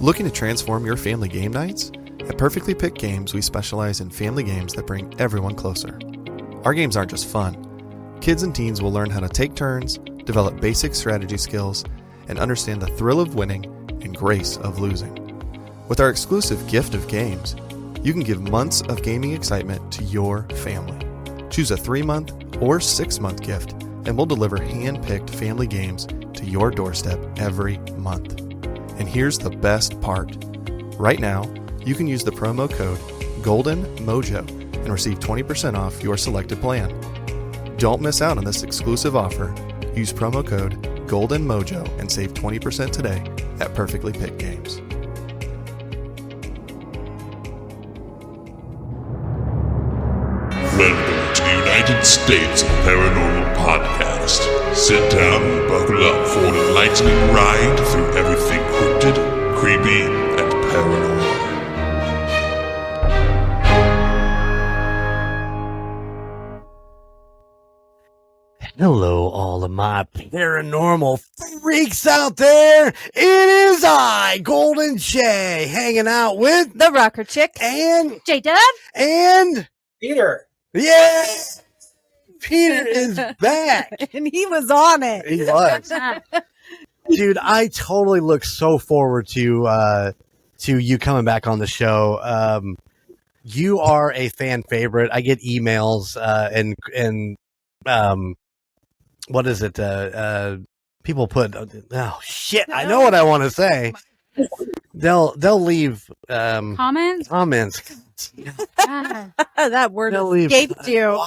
Looking to transform your family game nights? At Perfectly Picked Games, we specialize in family games that bring everyone closer. Our games aren't just fun. Kids and teens will learn how to take turns, develop basic strategy skills, and understand the thrill of winning and grace of losing. With our exclusive gift of games, you can give months of gaming excitement to your family. Choose a 3-month or 6-month gift, and we'll deliver hand-picked family games to your doorstep every month. And here's the best part. Right now, you can use the promo code GOLDENMOJO and receive 20% off your selected plan. Don't miss out on this exclusive offer. Use promo code GOLDENMOJO and save 20% today at Perfectly Picked Games. Welcome to the United States of Paranormal Podcast. Sit down and buckle up for an enlightening ride through everything cryptid, creepy, and paranormal. Hello, all of my paranormal freaks out there. It is I, Golden Jay, hanging out with the Rocker Chick and J-Dub and Peter. Yeah, Peter is back. and he was on it. He was. Dude, I totally look so forward to you coming back on the show. You are a fan favorite. I get emails and what is it? People put oh shit, I know what I want to say. They'll leave Comments. That word escaped you.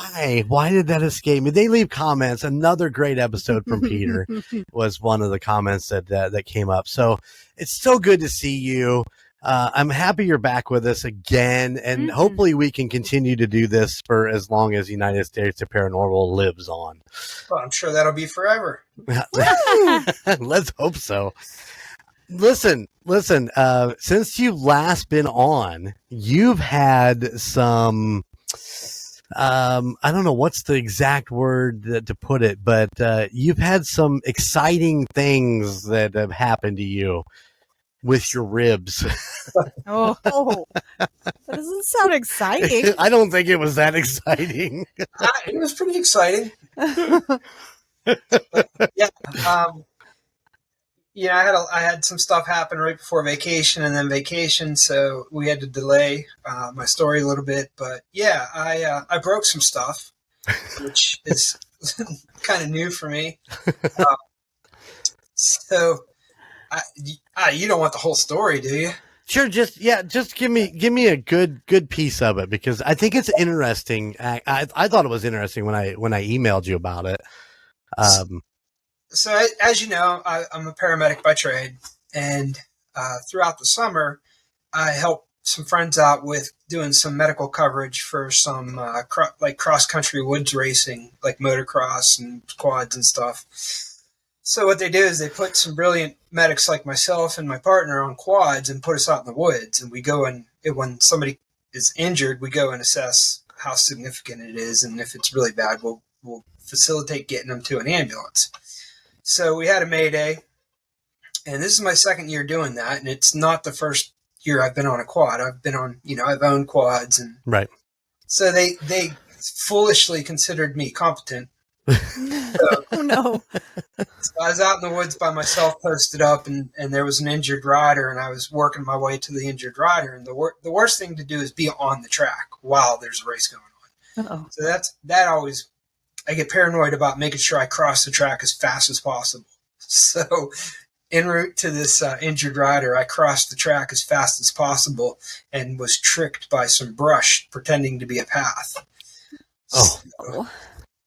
Why did that escape me? They leave comments. Another great episode from Peter was one of the comments that came up. So it's so good to see you. I'm happy you're back with us again, and hopefully we can continue to do this for as long as United States of Paranormal lives on. Well, I'm sure that'll be forever. Let's hope so. Listen, since you've last been on, you've had some, I don't know what's the exact word to put it, but you've had some exciting things that have happened to you with your ribs. Oh, that doesn't sound exciting. I don't think it was that exciting. It was pretty exciting. Yeah. I had some stuff happen right before vacation and then vacation, so we had to delay my story a little bit. But yeah, I broke some stuff, which is kind of new for me. So you don't want the whole story, do you? Sure, just give me a good piece of it, because I think it's interesting. I thought it was interesting when I emailed you about it. So as you know, I'm a paramedic by trade, and throughout the summer, I helped some friends out with doing some medical coverage for some cross-country woods racing, like motocross and quads and stuff. So what they do is they put some brilliant medics like myself and my partner on quads and put us out in the woods, and we go and when somebody is injured, we go and assess how significant it is, and if it's really bad, we'll facilitate getting them to an ambulance. So we had a Mayday, and this is my second year doing that, and it's not the first year I've been on a quad. I've been on, I've owned quads, and right. So they foolishly considered me competent. Oh no! So I was out in the woods by myself, posted up, and there was an injured rider, and I was working my way to the injured rider. And the worst thing to do is be on the track while there's a race going on. Uh-oh. So that always. I get paranoid about making sure I cross the track as fast as possible. So en route to this injured rider, I crossed the track as fast as possible and was tricked by some brush pretending to be a path. Oh. So,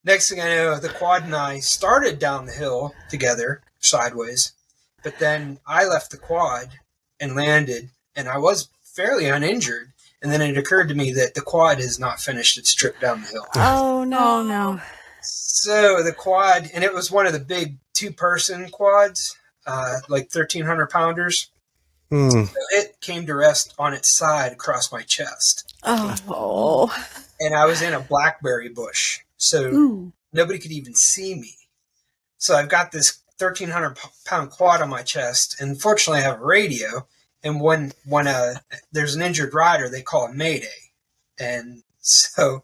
next thing I know, the quad and I started down the hill together, sideways, but then I left the quad and landed, and I was fairly uninjured. And then it occurred to me that the quad is not finished its trip down the hill. Oh no. So the quad, and it was one of the big 2-person quads, like 1,300 pounders. So it came to rest on its side across my chest. Oh. And I was in a blackberry bush, so nobody could even see me. So I've got this 1,300 pound quad on my chest, and fortunately I have a radio, And when there's an injured rider, they call it Mayday. And so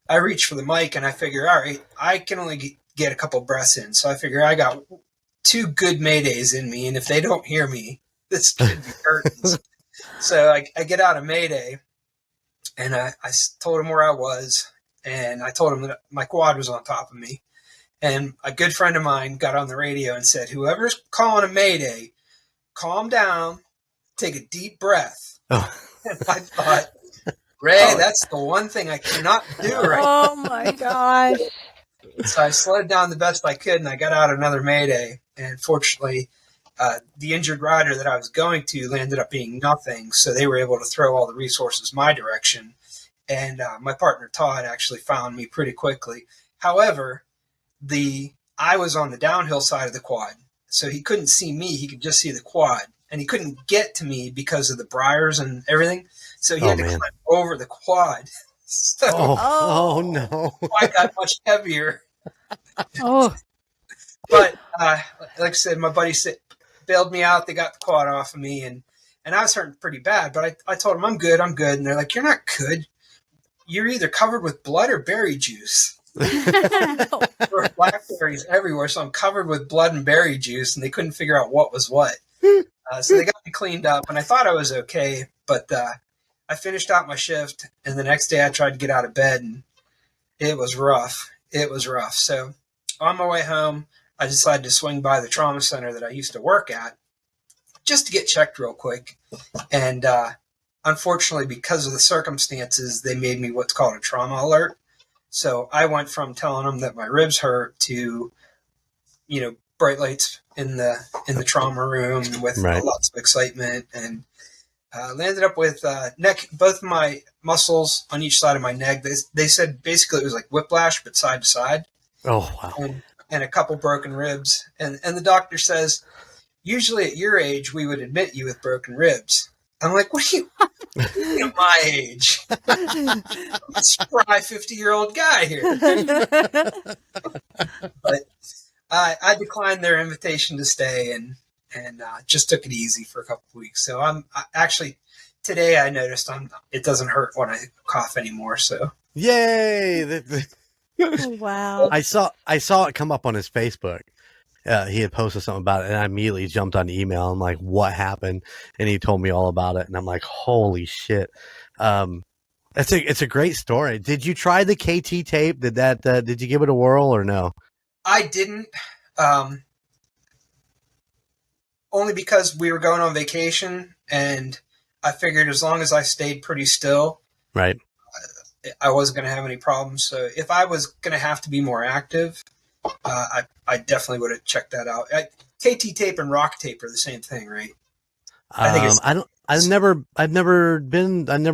I reach for the mic and I figure, all right, I can only get a couple breaths in. So I figure I got 2 good Maydays in me. And if they don't hear me, this could be curtains. So I get out of Mayday and I told him where I was. And I told him that my quad was on top of me. And a good friend of mine got on the radio and said, whoever's calling a Mayday, calm down, take a deep breath. Oh. And I thought, Ray, that's the one thing I cannot do right now. Oh, my gosh. So I slowed down the best I could, and I got out another Mayday. And fortunately, the injured rider that I was going to landed up being nothing, so they were able to throw all the resources my direction. And my partner, Todd, actually found me pretty quickly. However, I was on the downhill side of the quad, so he couldn't see me. He could just see the quad. And he couldn't get to me because of the briars and everything. So he had to climb over the quad. So No. I got much heavier. Oh. But like I said, my buddy bailed me out. They got the quad off of me. And I was hurting pretty bad. But I told them, I'm good. And they're like, you're not good. You're either covered with blood or berry juice. There were blackberries everywhere. So I'm covered with blood and berry juice. And they couldn't figure out what was what. So they got me cleaned up, and I thought I was okay, but I finished out my shift, and the next day I tried to get out of bed, and it was rough. It was rough. So on my way home, I decided to swing by the trauma center that I used to work at just to get checked real quick. And unfortunately, because of the circumstances, they made me what's called a trauma alert. So I went from telling them that my ribs hurt to, bright lights in the trauma room with lots of excitement, and landed up with both my muscles on each side of my neck. They said basically it was like whiplash, but side to side. Oh, wow. And a couple broken ribs. And the doctor says, usually at your age, we would admit you with broken ribs. I'm like, what are you at my age? I'm a spry 50-year-old guy here. But I declined their invitation to stay and just took it easy for a couple of weeks. So actually today I noticed it doesn't hurt when I cough anymore. So yay! Wow! I saw it come up on his Facebook. He had posted something about it, and I immediately jumped on the email. I'm like, "What happened?" And he told me all about it, and I'm like, "Holy shit!" It's a great story. Did you try the KT tape? Did you give it a whirl or no? I didn't, only because we were going on vacation, and I figured as long as I stayed pretty still, right, I wasn't going to have any problems. So if I was going to have to be more active, I definitely would have checked that out. KT tape and rock tape are the same thing, right? I think I've never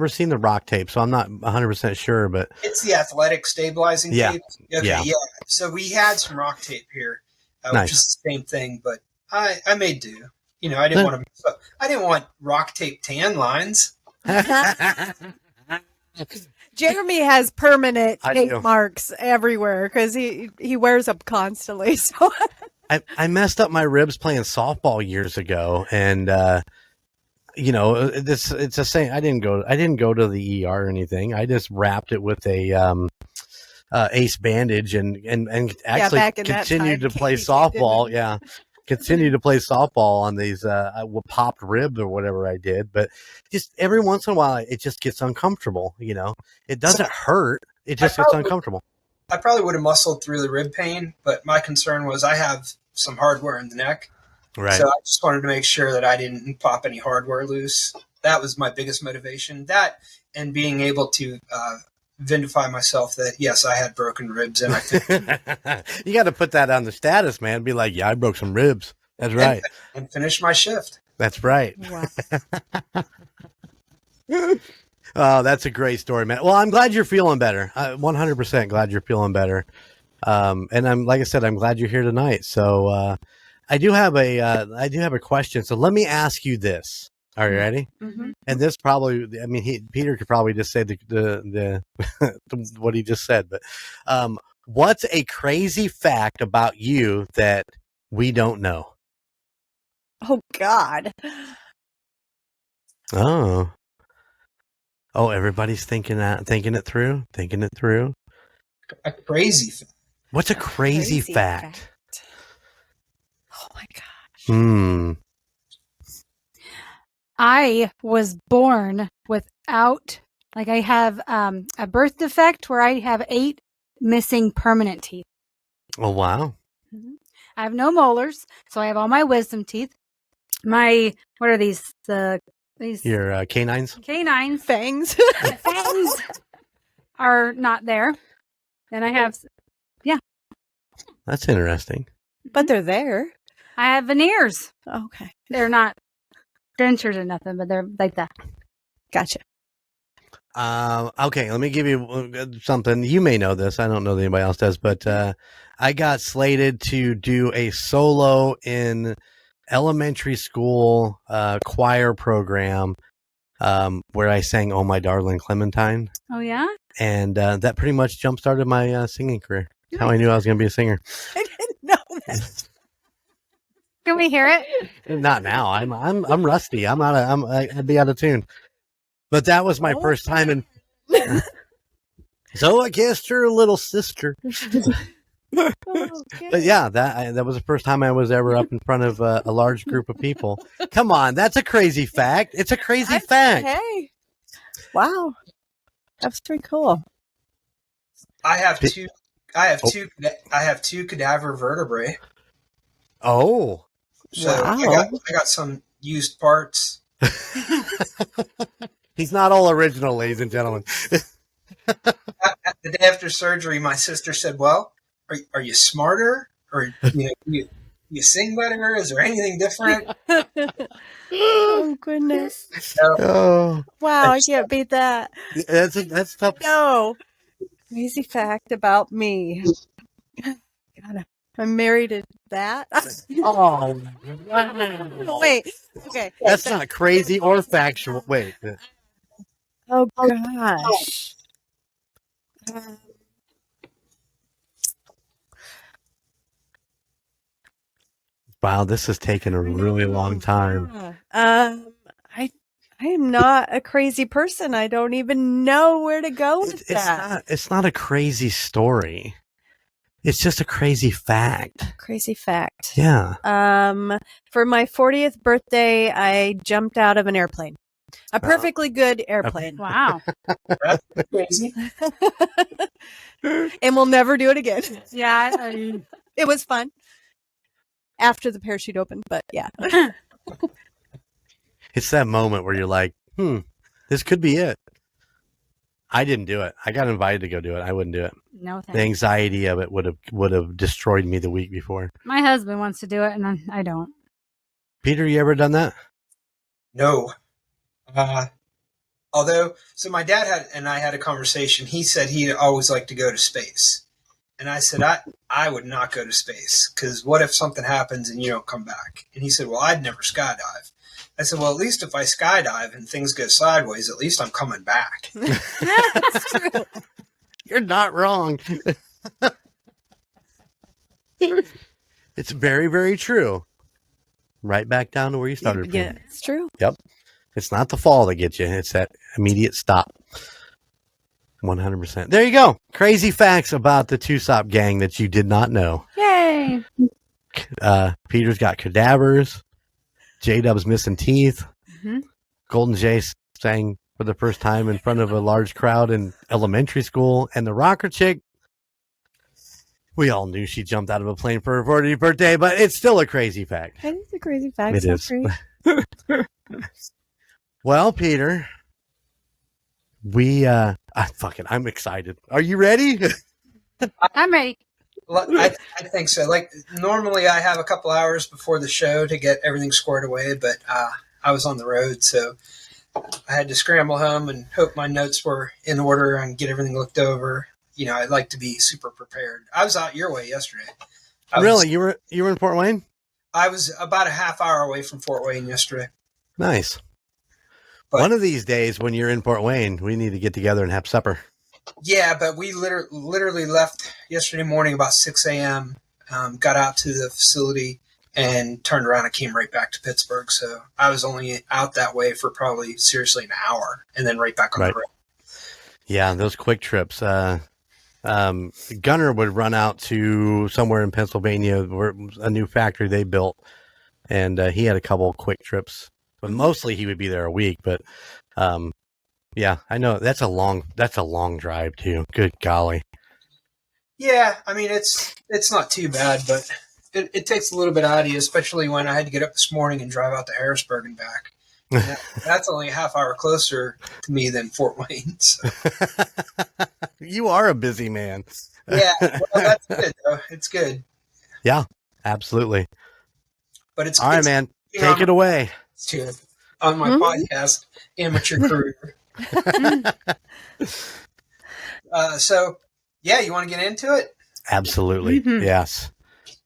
seen the rock tape, so I'm not 100% sure, but it's the athletic stabilizing tape. Okay, yeah. So we had some rock tape here, which is the same thing, but I made do. I didn't want rock tape tan lines. Jeremy has permanent tape marks everywhere because he wears them constantly. So I messed up my ribs playing softball years ago, and it's the same. I didn't go to the ER or anything. I just wrapped it with a ace bandage and actually continued to play softball. Yeah. Continue to play softball on these popped ribs or whatever I did, but just every once in a while it just gets uncomfortable. It doesn't hurt; it just gets uncomfortable. I probably would have muscled through the rib pain, but my concern was I have some hardware in the neck, right? So I just wanted to make sure that I didn't pop any hardware loose. That was my biggest motivation. That and being able to vindicate myself that yes, I had broken ribs, and I think you got to put that on the status, man. Be like, yeah, I broke some ribs. That's right, and finish my shift. That's right. Wow. Oh, that's a great story, man. Well, I'm glad you're feeling better. 100% glad you're feeling better. And I'm like I said, I'm glad you're here tonight. So I do have a question. So let me ask you this. Are you ready? Mm-hmm. And this probably, Peter could probably just say the what he just said, but what's a crazy fact about you that we don't know? Oh God. Oh. Oh, everybody's thinking it through. A crazy thing. What's a crazy fact? Oh my gosh. I was born without, like, I have a birth defect where I have 8 missing permanent teeth. Oh, wow. I have no molars, so I have all my wisdom teeth. My, what are these? These Your canines? canines. Fangs. Fangs are not there. And I have, That's interesting. But they're there. I have veneers. Okay. They're not dentures or nothing, but they're like that. Gotcha. Okay, let me give you something. You may know this. I don't know that anybody else does, but I got slated to do a solo in elementary school choir program where I sang "Oh My Darling Clementine." Oh, yeah? And that pretty much jump-started my singing career. That's how I knew I was going to be a singer. I didn't know that. Can we hear it? Not now. I'm rusty. I'd be out of tune. But that was my first time in. So I kissed her little sister. But yeah, that was the first time I was ever up in front of a large group of people. Come on, that's a crazy fact. It's a crazy fact. Hey. Wow. That's pretty cool. I have two cadaver vertebrae. Oh. So Wow. I got some used parts. He's not all original, ladies and gentlemen. The day after surgery, my sister said, "Well, are you smarter, or you sing better? Is there anything different?" Oh, goodness. Oh, Wow, I can't beat that. that's tough. No. Crazy fact about me. God, I'm married to that. Oh, Wait. Okay. that's not crazy or factual. Wait. Oh, gosh. Wow, this has taken a really long time. I am not a crazy person. I don't even know where to go with that. It's not a crazy story. It's just a crazy fact. Crazy fact. Yeah. For my 40th birthday, I jumped out of an airplane. A perfectly good airplane. Wow. That's crazy. And we'll never do it again. Yeah. It was fun. After the parachute opened, but yeah. It's that moment where you're like, this could be it. I didn't do it. I got invited to go do it. I wouldn't do it. No The thanks. anxiety of it would have destroyed me the week before. My husband wants to do it, and I don't. Peter, you ever done that? No. Although, so my dad and I had a conversation. He said he'd always like to go to space. And I said, I would not go to space, because what if something happens and you don't come back? And he said, well, I'd never skydive. I said, well, at least if I skydive and things go sideways, at least I'm coming back. That's true. You're not wrong. It's very, very true. Right back down to where you started from. Yeah, it's true. Yep. It's not the fall that gets you. It's that immediate stop. 100%. There you go. Crazy facts about the Two-Sop gang that you did not know. Yay. Peter's got cadavers. J-Dub's missing teeth. Mm-hmm. Golden Jay sang for the first time in front of a large crowd in elementary school. And the rocker chick, we all knew she jumped out of a plane for her 40th birthday, but it's still a crazy fact. That is a crazy fact. It is. Great. Well, Peter, I'm excited. Are you ready? I'm ready. I think so. Like, normally I have a couple hours before the show to get everything squared away, but I was on the road, so I had to scramble home and hope my notes were in order and get everything looked over. I'd like to be super prepared. I was out your way yesterday. Really? You were in Fort Wayne? I was about a half hour away from Fort Wayne yesterday. Nice. But one of these days when you're in Fort Wayne, we need to get together and have supper. Yeah, but we literally left yesterday morning about 6 a.m., got out to the facility, and turned around and came right back to Pittsburgh. So I was only out that way for probably seriously an hour and then right back on the road. Yeah, those quick trips. Gunner would run out to somewhere in Pennsylvania, where a new factory they built, and he had a couple of quick trips. But mostly he would be there a week. But yeah, I know that's a long drive too. Good golly. Yeah, I mean it's not too bad, but it takes a little bit out of you, especially when I had to get up this morning and drive out to Harrisburg and back. And that's only a half hour closer to me than Fort Wayne. So. You are a busy man. Yeah, well, that's good though. It's good. Yeah, absolutely. But it's all right, man. Take it away. On my podcast, Amateur Career. So, yeah, you want to get into it? Absolutely. Yes.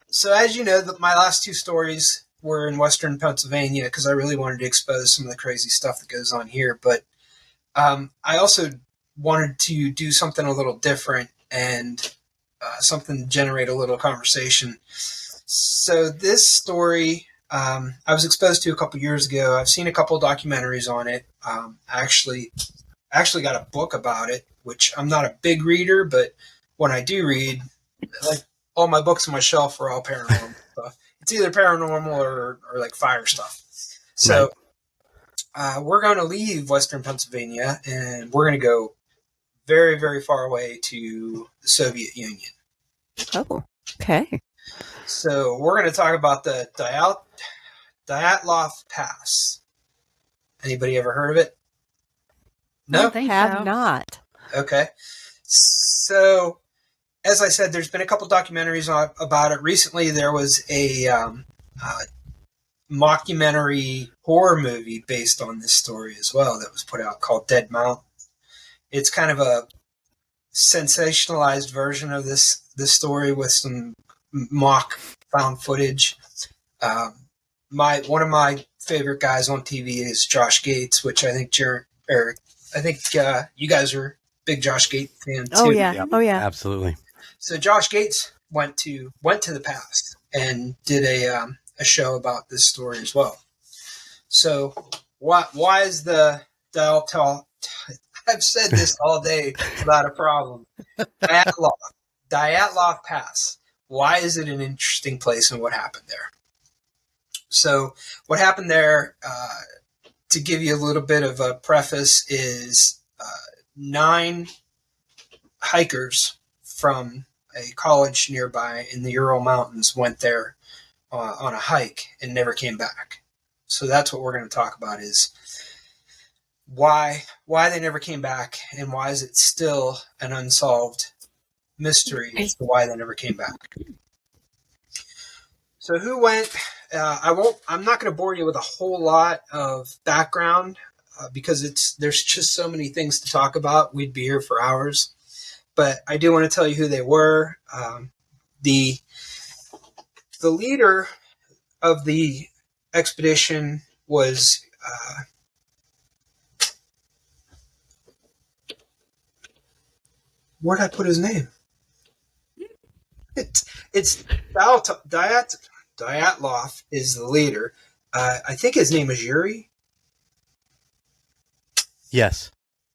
So, as you know, my last two stories were in Western Pennsylvania because I really wanted to expose some of the crazy stuff that goes on here. But I also wanted to do something a little different and something to generate a little conversation. So this story I was exposed to a couple years ago. I've seen a couple documentaries on it. I actually got a book about it, which I'm not a big reader, but when I do read, like all my books on my shelf are all paranormal stuff. It's either paranormal or like fire stuff. So we're going to leave Western Pennsylvania and we're going to go very, very far away to the Soviet Union. Oh, okay. So we're going to talk about the Dyatlov Pass. Anybody ever heard of it? No? I Have not. Okay. So, as I said, there's been a couple documentaries about it. Recently, there was a mockumentary horror movie based on this story as well that was put out called Dead Mountain. It's kind of a sensationalized version of this story with some mock found footage. One of my favorite guys on TV is Josh Gates, which I think you guys are big Josh Gates fans too. Oh yeah. Yep. Oh yeah. Absolutely. So Josh Gates went to the past and did a show about this story as well. So why is the Dyatlov? I've said this all day without a problem. Dyatlov Pass. Why is it an interesting place and what happened there? So what happened there, to give you a little bit of a preface, is 9 hikers from a college nearby in the Ural Mountains went there on a hike and never came back. So that's what we're going to talk about, is why they never came back and why is it still an unsolved mystery as to why they never came back. So who went? I'm not going to bore you with a whole lot of background because there's just so many things to talk about. We'd be here for hours, but I do want to tell you who they were. The leader of the expedition was where'd I put his name? It's Dyatlov is the leader. I think his name is Yuri. Yes.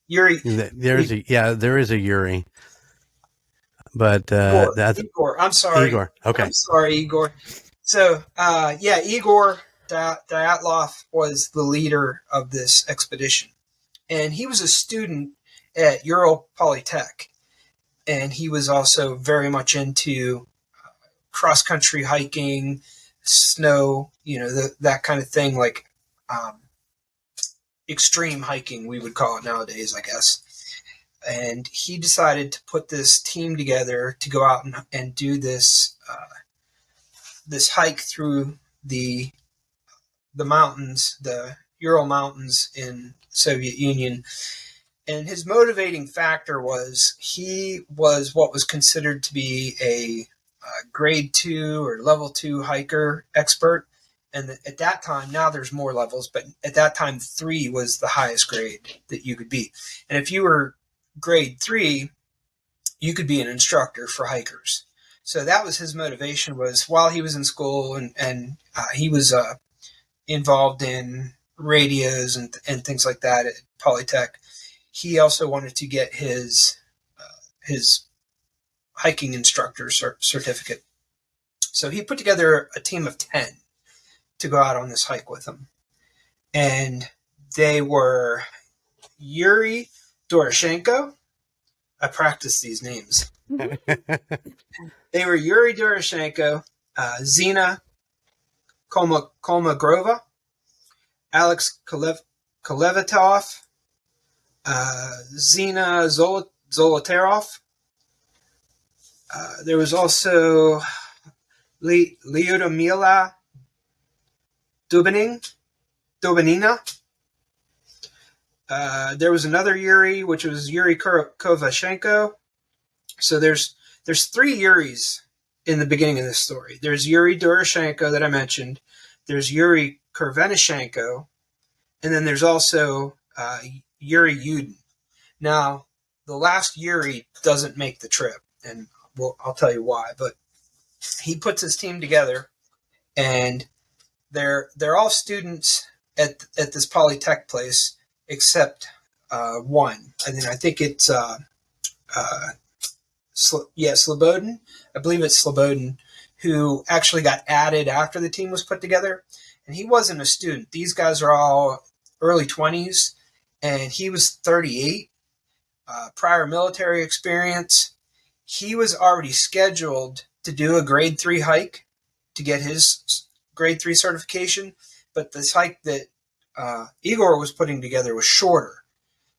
Yuri. There is a Yuri. But that's Igor. I'm sorry. Igor. Okay. I'm sorry, Igor. So, Igor Dyatlov was the leader of this expedition. And he was a student at Ural Polytech. And he was also very much into cross-country hiking, snow, that kind of thing, like extreme hiking, we would call it nowadays, I guess. And he decided to put this team together to go out and do this hike through the mountains, the Ural Mountains in Soviet Union. And his motivating factor was he was what was considered to be a grade 2 or level 2 hiker expert. And at that time, now there's more levels, but at that time, 3 was the highest grade that you could be. And if you were grade 3, you could be an instructor for hikers. So that was his motivation, was while he was in school and he was involved in radios and things like that at Polytech. He also wanted to get his hiking instructor certificate. So he put together a team of 10 to go out on this hike with him. And they were Yuri Doroshenko. I practiced these names. They were Yuri Doroshenko, Zina Kolmogrova, Alex Kolevatov, Zina Zolotarov. There was also Lyudmila Dubanina. There was another Yuri, which was Yuri Kovashenko. So there's 3 Yuris in the beginning of this story. There's Yuri Doroshenko that I mentioned. There's Yuri Kurvenashenko. And then there's also Yuri Yudin. Now, the last Yuri doesn't make the trip, and I'll tell you why. But he puts his team together, and they're all students at this Polytech place, except one. And then I think it's Slobodin. I believe it's Slobodin, who actually got added after the team was put together. And he wasn't a student. These guys are all early 20s, and he was 38. Prior military experience. He was already scheduled to do a grade 3 hike to get his grade 3 certification, but this hike that Igor was putting together was shorter.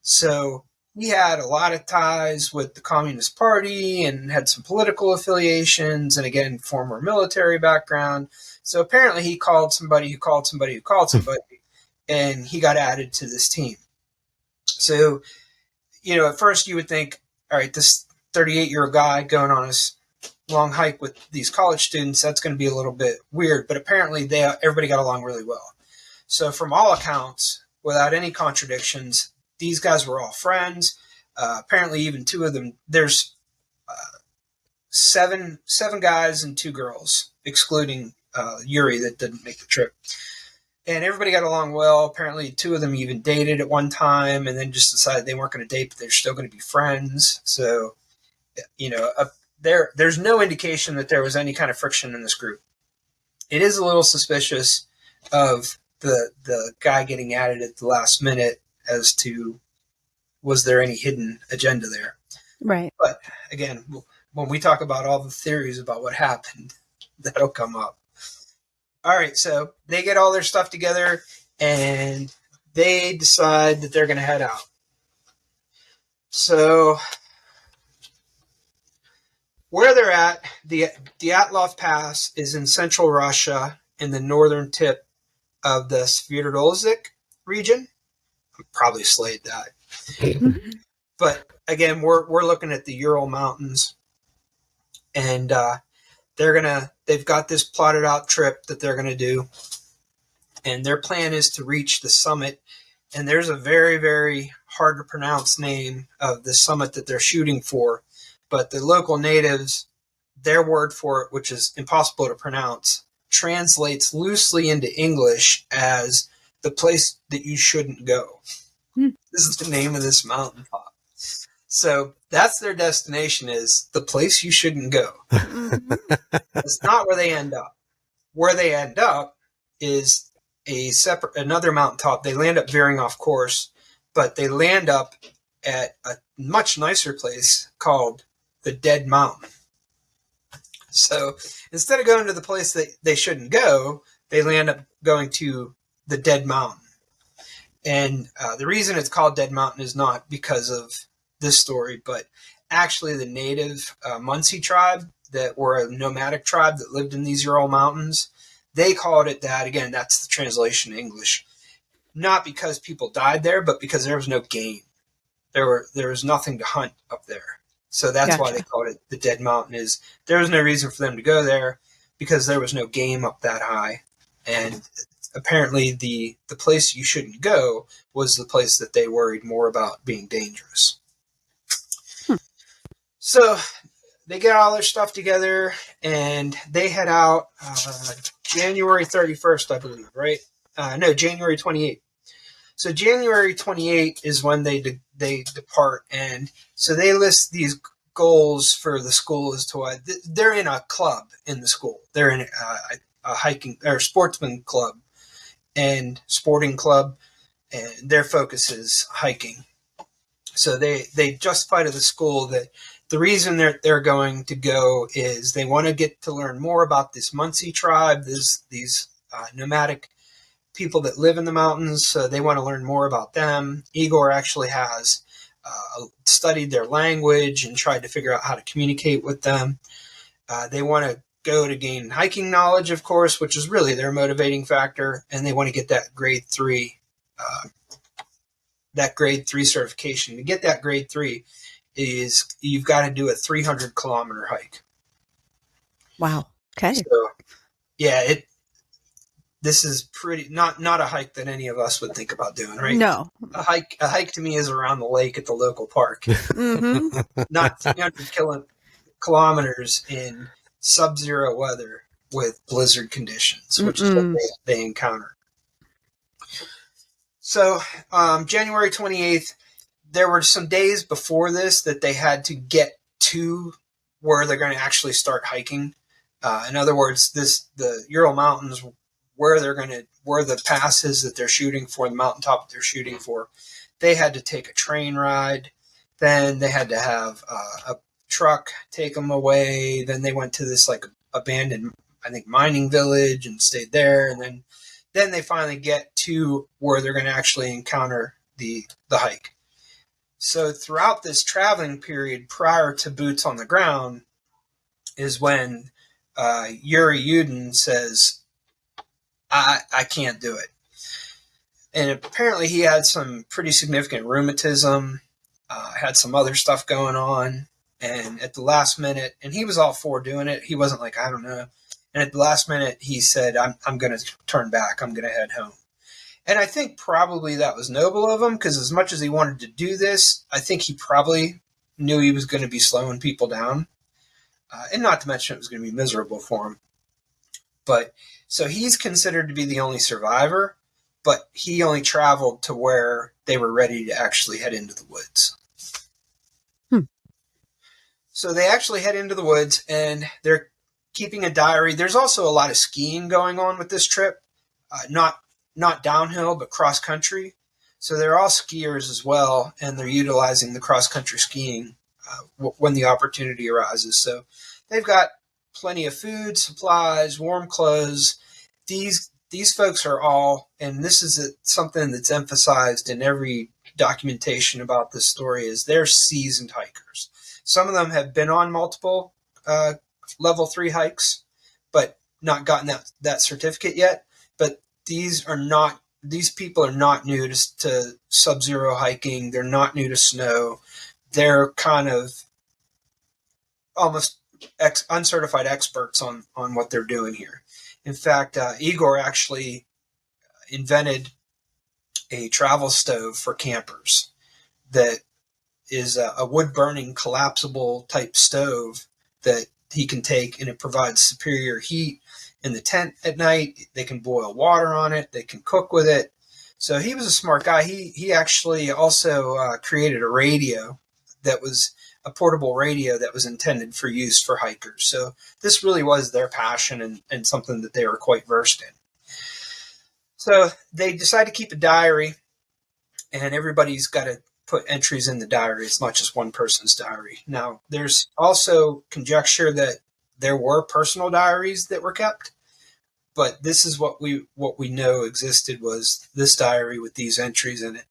So he had a lot of ties with the Communist Party and had some political affiliations, and again, former military background. So apparently he called somebody who called somebody who called somebody, and he got added to this team. So, at first you would think, all right, this 38-year-old guy going on his long hike with these college students, that's going to be a little bit weird. But apparently everybody got along really well. So from all accounts, without any contradictions, these guys were all friends. Apparently even 2 of them, there's seven guys and 2 girls, excluding Yuri that didn't make the trip. And everybody got along well. Apparently 2 of them even dated at one time, and then just decided they weren't going to date, but they're still going to be friends. So, there's no indication that there was any kind of friction in this group. It is a little suspicious of the guy getting added at the last minute as to was there any hidden agenda there. Right. But again, when we talk about all the theories about what happened, that'll come up. All right, so they get all their stuff together, and they decide that they're going to head out. So where they're at, the Dyatlov Pass is in central Russia in the northern tip of the Sverdlovsk region. I probably slayed that. But again, we're looking at the Ural Mountains, and they've got this plotted out trip that they're gonna do, and their plan is to reach the summit. And there's a very, very hard to pronounce name of the summit that they're shooting for, but the local natives, their word for it, which is impossible to pronounce, translates loosely into English as the place that you shouldn't go. This is the name of this mountaintop. So that's their destination, is the place you shouldn't go. It's not where they end up. Where they end up is another mountaintop. They land up veering off course, but they land up at a much nicer place called the Dead Mountain. So instead of going to the place that they shouldn't go, they land up going to the Dead Mountain. And the reason it's called Dead Mountain is not because of this story, but actually the native Munsee tribe that were a nomadic tribe that lived in these Ural Mountains, they called it that. Again, that's the translation in English. Not because people died there, but because there was no game. There was nothing to hunt up there. So that's why they called it the Dead Mountain. Is there was no reason for them to go there because there was no game up that high. And apparently the place you shouldn't go was the place that they worried more about being dangerous. So they get all their stuff together and they head out. January 31st, I believe, right? No, January 28th. So January 28th is when they depart, and so they list these goals for the school as to why they're in a club in the school. They're in a hiking or sportsman club and sporting club, and their focus is hiking. So they justify to the school that the reason they're going to go is they want to get to learn more about this Munsee tribe, these nomadic people that live in the mountains. So they want to learn more about them. Igor actually has studied their language and tried to figure out how to communicate with them. They want to go to gain hiking knowledge, of course, which is really their motivating factor, and they want to get that grade 3 certification. To get that grade 3 is you've got to do a 300-kilometer hike. Wow. Okay. So, yeah, this is pretty not a hike that any of us would think about doing, right? No. A hike to me is around the lake at the local park. Mm-hmm. Not 300 kilometers in sub-zero weather with blizzard conditions, which is what they encounter. So January 28th, there were some days before this that they had to get to where they're going to actually start hiking. In other words, the Ural Mountains, where the pass is that they're shooting for, the mountaintop that they're shooting for, they had to take a train ride. Then they had to have a truck take them away. Then they went to this like abandoned, I think, mining village and stayed there. And then they finally get to where they're going to actually encounter the hike. So throughout this traveling period prior to boots on the ground is when Yuri Yudin says, I can't do it. And apparently he had some pretty significant rheumatism, had some other stuff going on. And at the last minute, and he was all for doing it. He wasn't like, I don't know. And at the last minute, he said, I'm going to turn back. I'm going to head home. And I think probably that was noble of him, because as much as he wanted to do this, I think he probably knew he was going to be slowing people down. And not to mention it was going to be miserable for him. But so he's considered to be the only survivor, but he only traveled to where they were ready to actually head into the woods. So they actually head into the woods, and they're keeping a diary. There's also a lot of skiing going on with this trip, not downhill, but cross country. So they're all skiers as well, and they're utilizing the cross country skiing when the opportunity arises. So they've got plenty of food, supplies, warm clothes. These folks are all, and this is something that's emphasized in every documentation about this story, is they're seasoned hikers. Some of them have been on multiple level 3 hikes, but not gotten that certificate yet. But these people are not new to sub-zero hiking. They're not new to snow. They're kind of almost uncertified experts on what they're doing here. In fact, Igor actually invented a travel stove for campers that is a wood-burning collapsible type stove that he can take, and it provides superior heat in the tent at night. They can boil water on it. They can cook with it. So he was a smart guy. He actually also created a radio that was a portable radio that was intended for use for hikers. So this really was their passion and something that they were quite versed in. So they decide to keep a diary, and everybody's got to put entries in the diary. It's not just one person's diary. Now, there's also conjecture that there were personal diaries that were kept, but this is what we know existed, was this diary with these entries in it.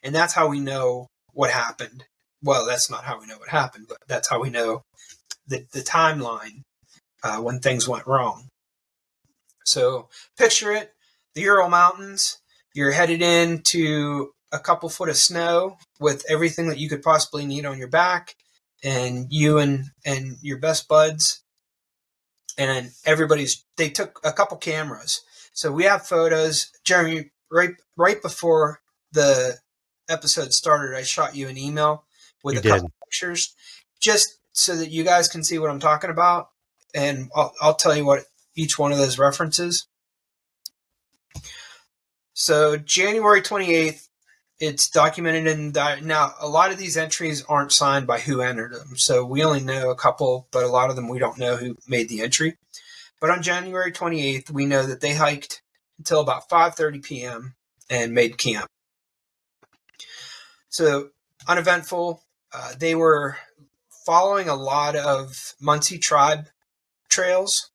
And that's how we know what happened. Well, that's not how we know what happened, but that's how we know the timeline when things went wrong. So picture it, the Ural Mountains, you're headed into a couple foot of snow with everything that you could possibly need on your back, and you and your best buds and they took a couple cameras. So we have photos. Jeremy, right before the episode started, I shot you an email with a couple pictures, just so that you guys can see what I'm talking about. And I'll tell you what each one of those references. So January 28th, it's documented in now a lot of these entries aren't signed by who entered them. So we only know a couple, but a lot of them we don't know who made the entry. But on January 28th, we know that they hiked until about 5:30 p.m. and made camp. So uneventful. They were following a lot of Munsee tribe trails.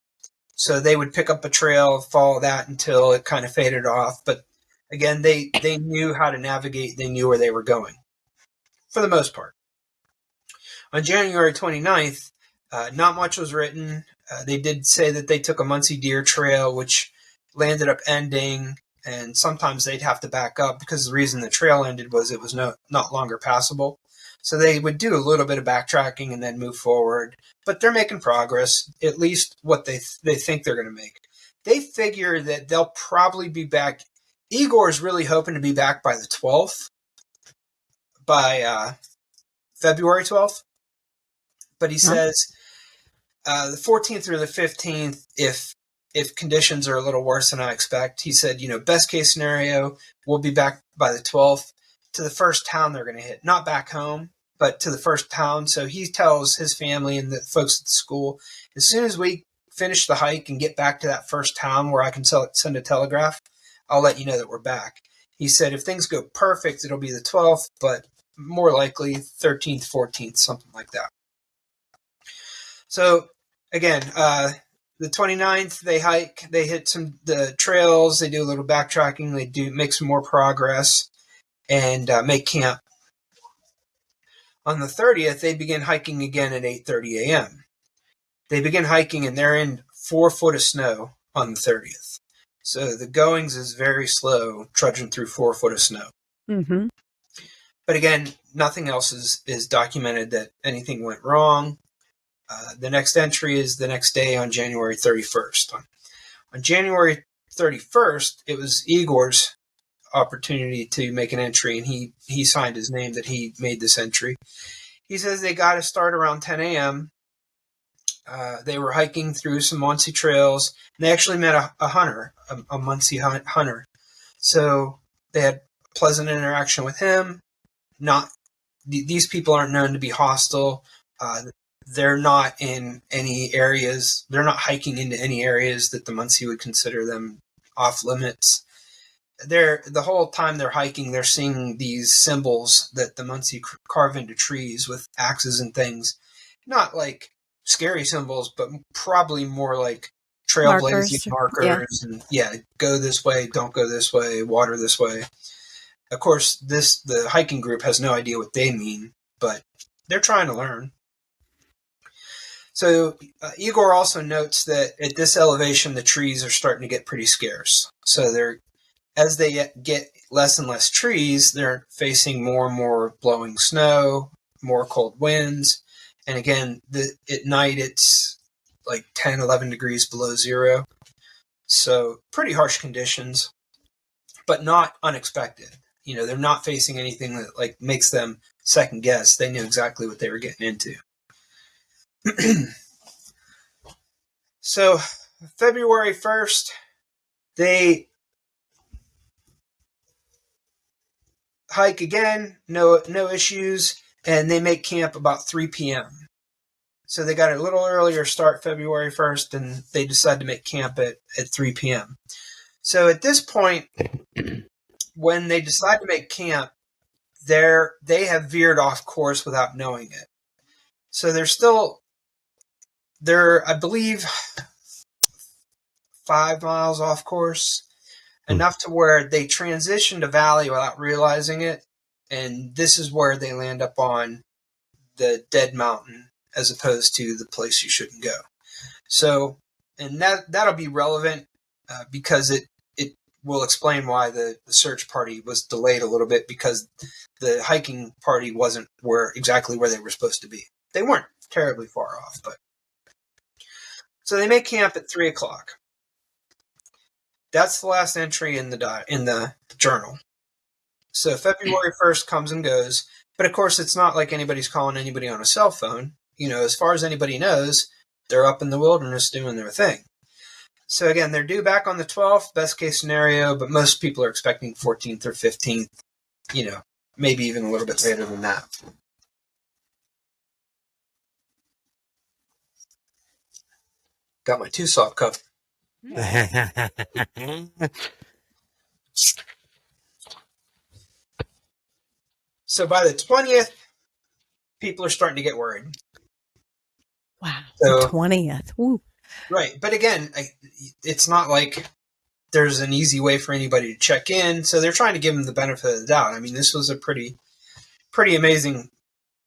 So they would pick up a trail, follow that until it kind of faded off. But again, they knew how to navigate. They knew where they were going for the most part. On January 29th, not much was written. They did say that they took a Munsee deer trail, which landed up ending, and sometimes they'd have to back up because the reason the trail ended was it was not longer passable. So they would do a little bit of backtracking and then move forward. But they're making progress, at least what they think they're going to make. They figure that they'll probably be back. Igor's really hoping to be back by the 12th, by February 12th. But he says the 14th or the 15th, if conditions are a little worse than I expect, he said, best case scenario, we'll be back by the 12th to the first town they're going to hit. Not back home, but to the first town. So he tells his family and the folks at the school, as soon as we finish the hike and get back to that first town where I can send a telegraph, I'll let you know that we're back. He said if things go perfect, it'll be the 12th, but more likely 13th, 14th, something like that. So again, the 29th, they hike, they hit the trails, they do a little backtracking, they do make some more progress, and make camp. On the 30th, they begin hiking again at 8:30 a.m. They begin hiking, and they're in 4 foot of snow on the 30th. So the goings is very slow, trudging through 4 foot of snow. Mm-hmm. But again, nothing else is documented that anything went wrong. The next entry is the next day on January 31st. On January 31st, it was Igor's opportunity to make an entry, and he signed his name that he made this entry. He says they got to start around 10 a.m. They were hiking through some Munsee trails, and they actually met a hunter, a Munsee hunter. So they had pleasant interaction with him. These people aren't known to be hostile. They're not in any areas. They're not hiking into any areas that the Munsee would consider them off limits. The whole time they're hiking, they're seeing these symbols that the Munsee carve into trees with axes and things. Not like scary symbols, but probably more like trailblazing markers. Yeah. And go this way, don't go this way, water this way. Of course, the hiking group has no idea what they mean, but they're trying to learn. So Igor also notes that at this elevation, the trees are starting to get pretty scarce. So as they get less and less trees, they're facing more and more blowing snow, more cold winds. And again, at night, it's like 10, 11 degrees below zero. So pretty harsh conditions, but not unexpected. They're not facing anything that like makes them second guess. They knew exactly what they were getting into. So February 1st, they hike again, no issues, and they make camp about 3 p.m. So they got a little earlier start February 1st, and they decide to make camp at 3 p.m. So at this point, when they decide to make camp, they have veered off course without knowing it. So they're, I believe, 5 miles off course, enough to where they transitioned a valley without realizing it, and this is where they land up on the dead mountain as opposed to the place you shouldn't go. So, and that'll be relevant because it will explain why the search party was delayed a little bit, because the hiking party wasn't exactly where they were supposed to be. They weren't terribly far off, but so they make camp at 3 o'clock. That's the last entry in the journal. So February 1st comes and goes, but of course it's not like anybody's calling anybody on a cell phone. As far as anybody knows, they're up in the wilderness doing their thing. So again, they're due back on the 12th, best case scenario, but most people are expecting 14th or 15th, maybe even a little bit later than that. Got my 2-soft cup. So by the 20th, people are starting to get worried. Wow. So, the 20th. Woo. Right. But again, it's not like there's an easy way for anybody to check in. So they're trying to give them the benefit of the doubt. I mean, this was a pretty amazing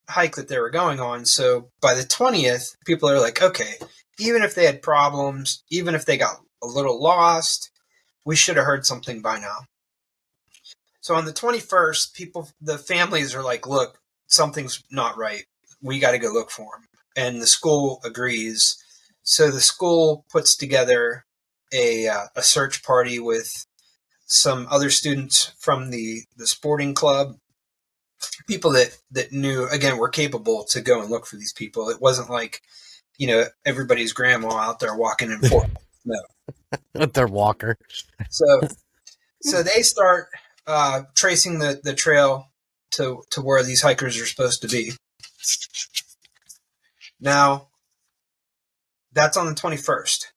hike that they were going on. So by the 20th, people are like, okay, even if they had problems, even if they got a little lost, we should have heard something by now. So on the 21st, the families are like, look, something's not right. We got to go look for them. And the school agrees. So the school puts together a search party with some other students from the sporting club, people that knew, again, were capable to go and look for these people. It wasn't like, everybody's grandma out there walking in forth. No. With their walker. So they start tracing the trail to where these hikers are supposed to be. Now, that's on the 21st.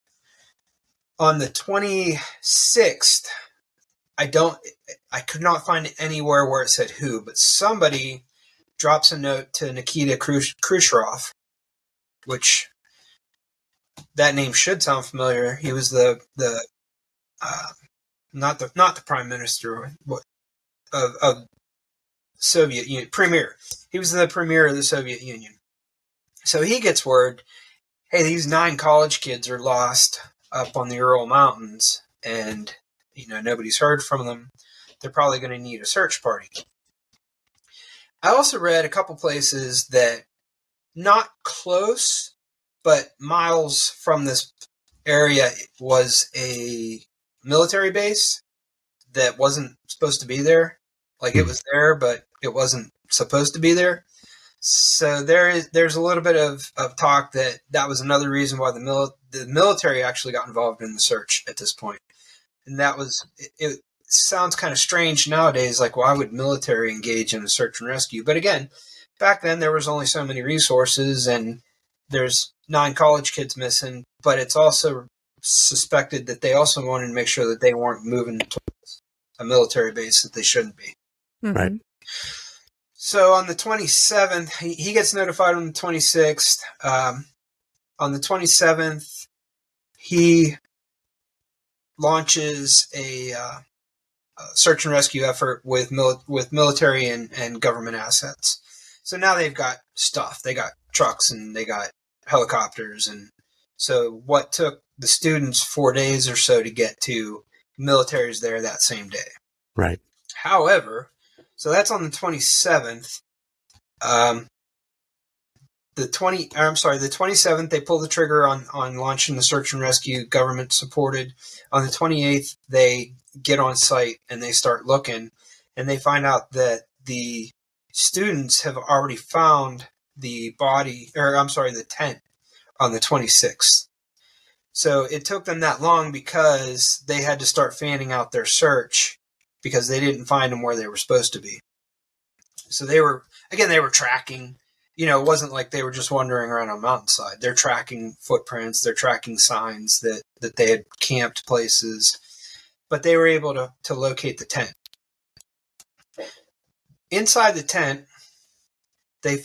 On the 26th, I could not find anywhere where it said who, but somebody drops a note to Nikita Khrushchev, which that name should sound familiar. He was the not the prime minister of Soviet Union, premier. He was the premier of the Soviet Union. So he gets word, hey, these 9 college kids are lost up on the Ural Mountains, and nobody's heard from them. They're probably going to need a search party. I also read a couple places that not close, but miles from this area was a military base that wasn't supposed to be there. Like, it was there, but it wasn't supposed to be there. So there's a little bit of talk that was another reason why the military actually got involved in the search at this point. And that was, it sounds kind of strange nowadays, like, why would military engage in a search and rescue? But again, back then there was only so many resources, and there's 9 college kids missing, but it's also suspected that they also wanted to make sure that they weren't moving towards a military base that they shouldn't be. Mm-hmm. Right. So on the 27th, he gets notified on the 26th. On the 27th, he launches a search and rescue effort with military and government assets. So now they've got stuff. They got trucks and they got helicopters. And so what took the students 4 days or so to get to, military's there that same day. Right. However, so that's on the 27th. The 27th, they pull the trigger on launching the search and rescue, government supported. On the 28th, they get on site and they start looking, and they find out that the students have already found the tent on the 26th. So it took them that long because they had to start fanning out their search because they didn't find them where they were supposed to be. So they were tracking. It wasn't like they were just wandering around a mountainside. They're tracking footprints. They're tracking signs that they had camped places. But they were able to locate the tent. Inside the tent, they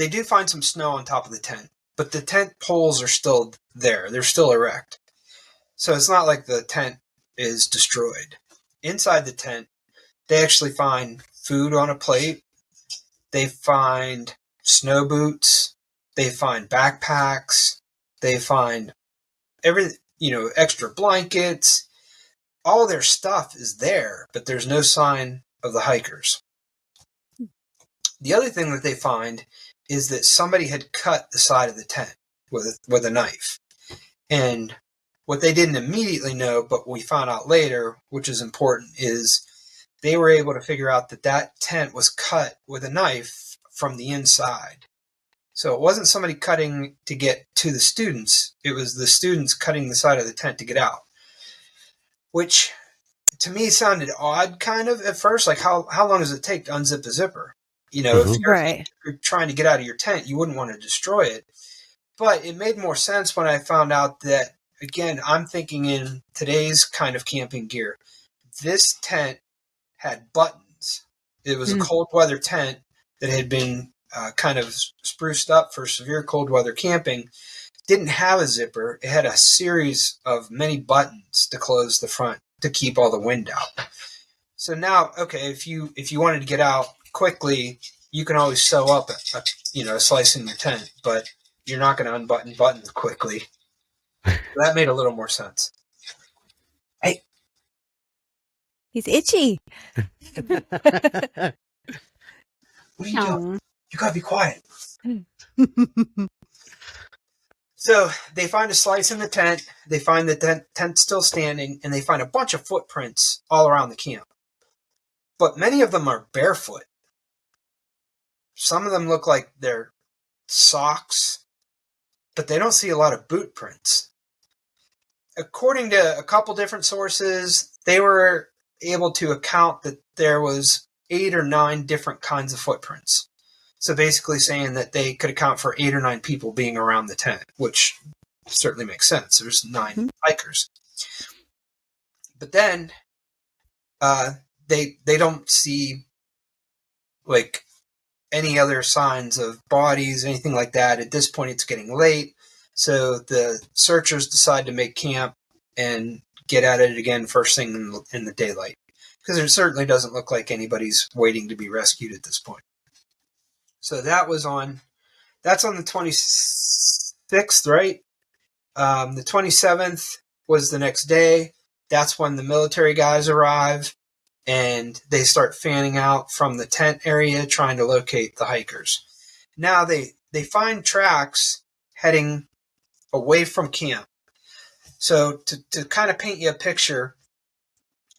do find some snow on top of the tent. But the tent poles are still there. They're still erect. So it's not like the tent is destroyed. Inside the tent, they actually find food on a plate. They find snow boots. They find backpacks. They find extra blankets. All their stuff is there, but there's no sign of the hikers. The other thing that they find is that somebody had cut the side of the tent with a knife. And what they didn't immediately know, but we found out later, which is important, is they were able to figure out that tent was cut with a knife from the inside. So it wasn't somebody cutting to get to the students. It was the students cutting the side of the tent to get out, which to me sounded odd kind of at first. Like how long does it take to unzip a zipper? You know, if you're trying to get out of your tent, you wouldn't want to destroy it. But it made more sense when I found out that, again, I'm thinking in today's kind of camping gear. This tent had buttons. It was a cold weather tent that had been kind of spruced up for severe cold weather camping. Didn't have a zipper. It had a series of many buttons to close the front to keep all the wind out. So now, okay, if you wanted to get out quickly, you can always sew up a slice in your tent, but you're not going to unbutton buttons quickly. That made a little more sense. Hey. He's itchy. What are you doing? You got to be quiet. So they find a slice in the tent. They find the tent still standing, and they find a bunch of footprints all around the camp. But many of them are barefoot. Some of them look like they're socks, but they don't see a lot of boot prints. According to a couple different sources, they were able to account that there was 8 or 9 different kinds of footprints. So basically saying that they could account for 8 or 9 people being around the tent, which certainly makes sense. There's 9 hikers. But then they don't see like any other signs of bodies, anything like that. At this point, it's getting late. So the searchers decide to make camp and get at it again first thing in the daylight. Because it certainly doesn't look like anybody's waiting to be rescued at this point. So that's on the 26th, right? The 27th was the next day. That's when the military guys arrive and they start fanning out from the tent area trying to locate the hikers. Now they find tracks heading away from camp. So to kind of paint you a picture,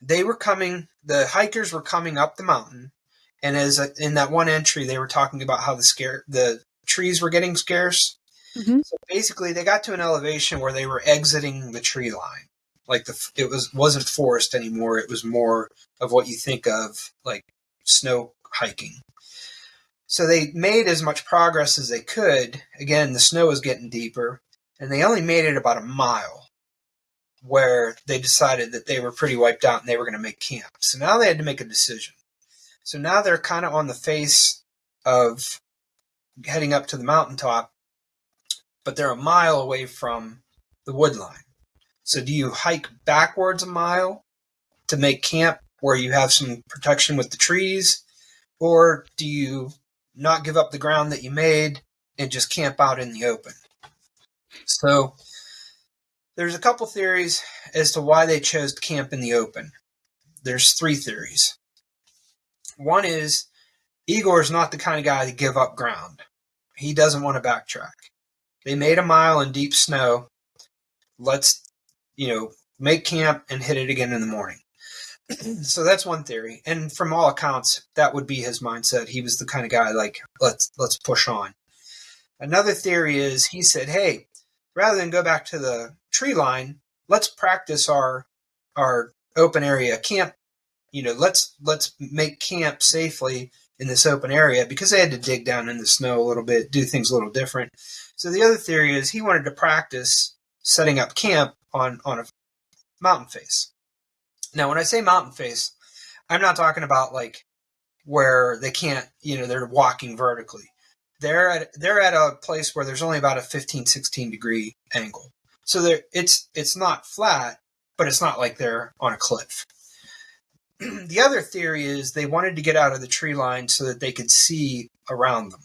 the hikers were coming up the mountain, and in that one entry, they were talking about how the trees were getting scarce. Mm-hmm. So basically, they got to an elevation where they were exiting the tree line. Like it wasn't forest anymore. It was more of what you think of like snow hiking. So they made as much progress as they could. Again, the snow was getting deeper, and they only made it about a mile, where they decided that they were pretty wiped out and they were going to make camp. So now they had to make a decision. So now they're kind of on the face of heading up to the mountaintop, but they're a mile away from the wood line. So do you hike backwards a mile to make camp where you have some protection with the trees, or do you not give up the ground that you made and just camp out in the open? So there's a couple theories as to why they chose to camp in the open. There's 3 theories. One is Igor's not the kind of guy to give up ground. He doesn't want to backtrack. They made a mile in deep snow. Let's, make camp and hit it again in the morning. So that's one theory. And from all accounts, that would be his mindset. He was the kind of guy like, let's push on. Another theory is he said, hey, rather than go back to the tree line, let's practice our open area camp. Let's make camp safely in this open area, because they had to dig down in the snow a little bit, do things a little different. So the other theory is he wanted to practice setting up camp on a mountain face. Now, when I say mountain face, I'm not talking about like where they can't, they're walking vertically. They're at a place where there's only about a 15, 16 degree angle. So it's not flat, but it's not like they're on a cliff. The other theory is they wanted to get out of the tree line so that they could see around them.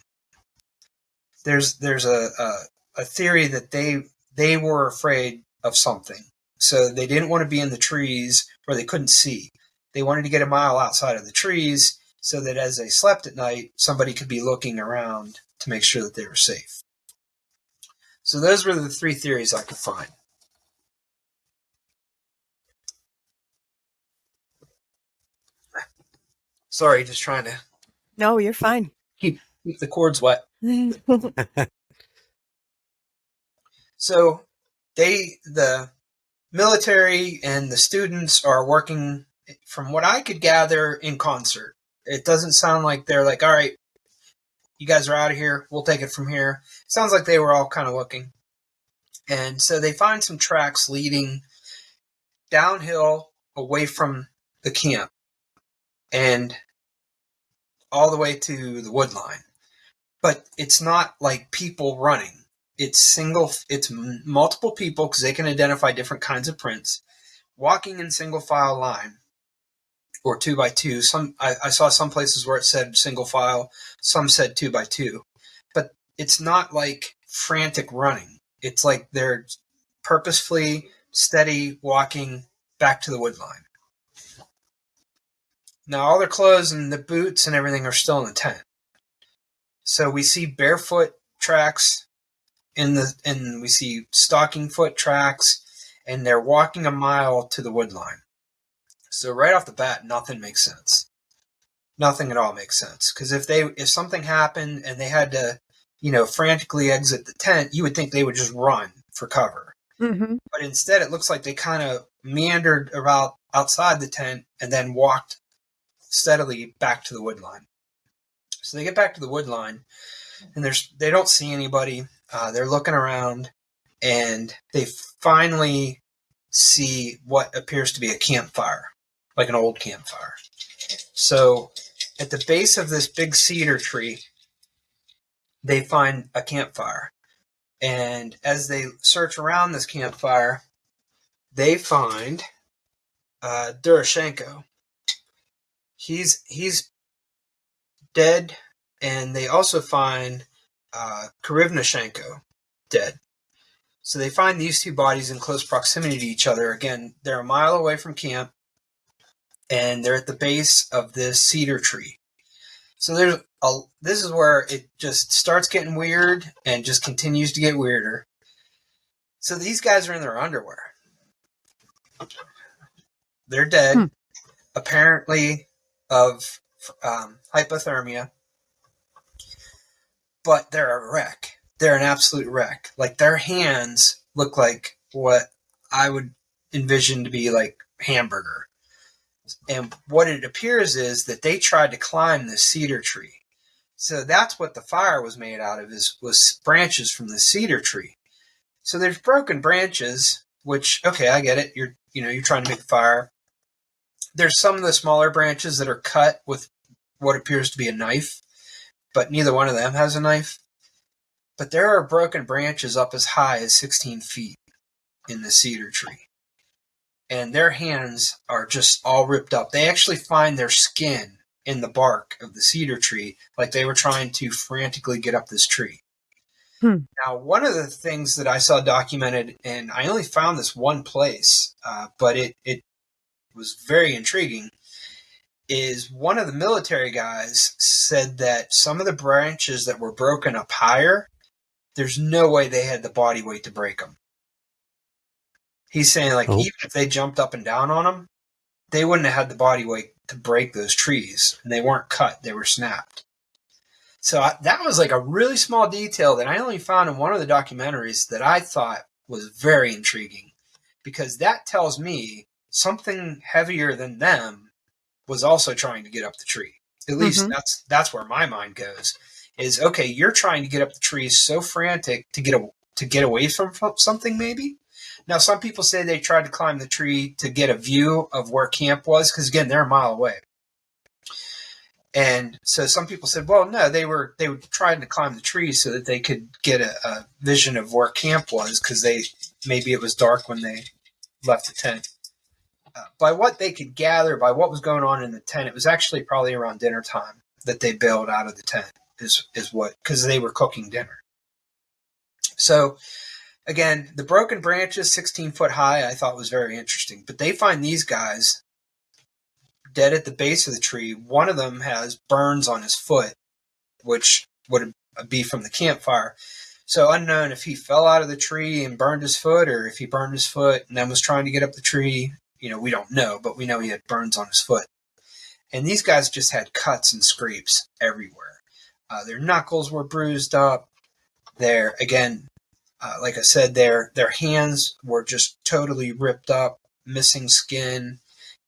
There's a theory that they were afraid of something. So they didn't want to be in the trees where they couldn't see. They wanted to get a mile outside of the trees so that as they slept at night, somebody could be looking around to make sure that they were safe. So those were the 3 theories I could find. Sorry, just trying to... No, you're fine. Keep the cords wet. So the military and the students are working, from what I could gather, in concert. It doesn't sound like they're like, all right, you guys are out of here, we'll take it from here. It sounds like they were all kind of looking. And so they find some tracks leading downhill away from the camp and all the way to the wood line. But it's not like people running. It's multiple people, because they can identify different kinds of prints, walking in single file line or 2 by 2. I saw some places where it said single file, some said 2 by 2. But it's not like frantic running. It's like they're purposefully steady walking back to the wood line. Now all their clothes and the boots and everything are still in the tent. So we see barefoot tracks and we see stocking foot tracks, and they're walking a mile to the wood line. So right off the bat, nothing makes sense. Nothing at all makes sense. Because if something happened and they had to, frantically exit the tent, you would think they would just run for cover. Mm-hmm. But instead, it looks like they kind of meandered about outside the tent and then walked steadily back to the wood line. So they get back to the wood line, and they don't see anybody. They're looking around, and they finally see what appears to be a campfire, like an old campfire. So at the base of this big cedar tree, they find a campfire. And as they search around this campfire, they find Durashenko. He's dead, and they also find Karivnashenko dead. So they find these two bodies in close proximity to each other. Again, they're a mile away from camp, and they're at the base of this cedar tree. So this is where it just starts getting weird and just continues to get weirder. So these guys are in their underwear. They're dead, apparently of hypothermia, but they're a wreck. They're an absolute wreck. Like, their hands look like what I would envision to be like hamburger. And what it appears is that they tried to climb this cedar tree. So that's what the fire was made out of, was branches from the cedar tree. So there's broken branches, which, okay, I get it. You're trying to make a fire. There's some of the smaller branches that are cut with what appears to be a knife, but neither one of them has a knife. But there are broken branches up as high as 16 feet in the cedar tree. And their hands are just all ripped up. They actually find their skin in the bark of the cedar tree, like they were trying to frantically get up this tree. Now, one of the things that I saw documented, and I only found this one place, but it was very intriguing, is one of the military guys said that some of the branches that were broken up higher, there's no way they had the body weight to break them. He's saying, even if they jumped up and down on them, they wouldn't have had the body weight to break those trees. And they weren't cut, they were snapped. So that was like a really small detail that I only found in one of the documentaries that I thought was very intriguing. Because that tells me something heavier than them was also trying to get up the tree. At least that's where my mind goes. Is, okay, you're trying to get up the tree so frantic to get away from something, maybe? Now, some people say they tried to climb the tree to get a view of where camp was, because, again, they're a mile away. And so some people said, well, no, they were trying to climb the tree so that they could get a vision of where camp was, because maybe it was dark when they left the tent. By what they could gather, by what was going on in the tent, it was actually probably around dinner time that they bailed out of the tent, because they were cooking dinner. So, again, the broken branches, 16 foot high, I thought was very interesting. But they find these guys dead at the base of the tree. One of them has burns on his foot, which would be from the campfire. So unknown if he fell out of the tree and burned his foot, or if he burned his foot and then was trying to get up the tree. We don't know, but we know he had burns on his foot. And these guys just had cuts and scrapes everywhere. Their knuckles were bruised up. Like I said, their hands were just totally ripped up, missing skin,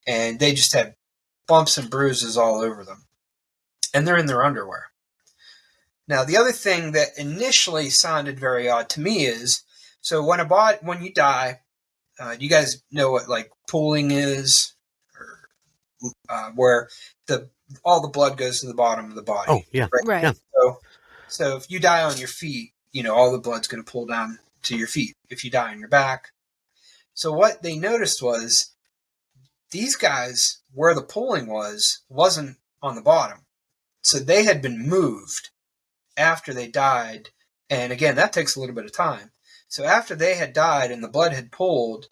and they just had bumps and bruises all over them. And they're in their underwear. Now, the other thing that initially sounded very odd to me is, so when you die, you guys know what like pooling is, or where all the blood goes to the bottom of the body. Oh, yeah. Right. Yeah. So if you die on your feet, all the blood's going to pull down to your feet. If you die on your back. So what they noticed was these guys, where the pooling wasn't on the bottom. So they had been moved after they died. And again, that takes a little bit of time. So after they had died and the blood had pooled,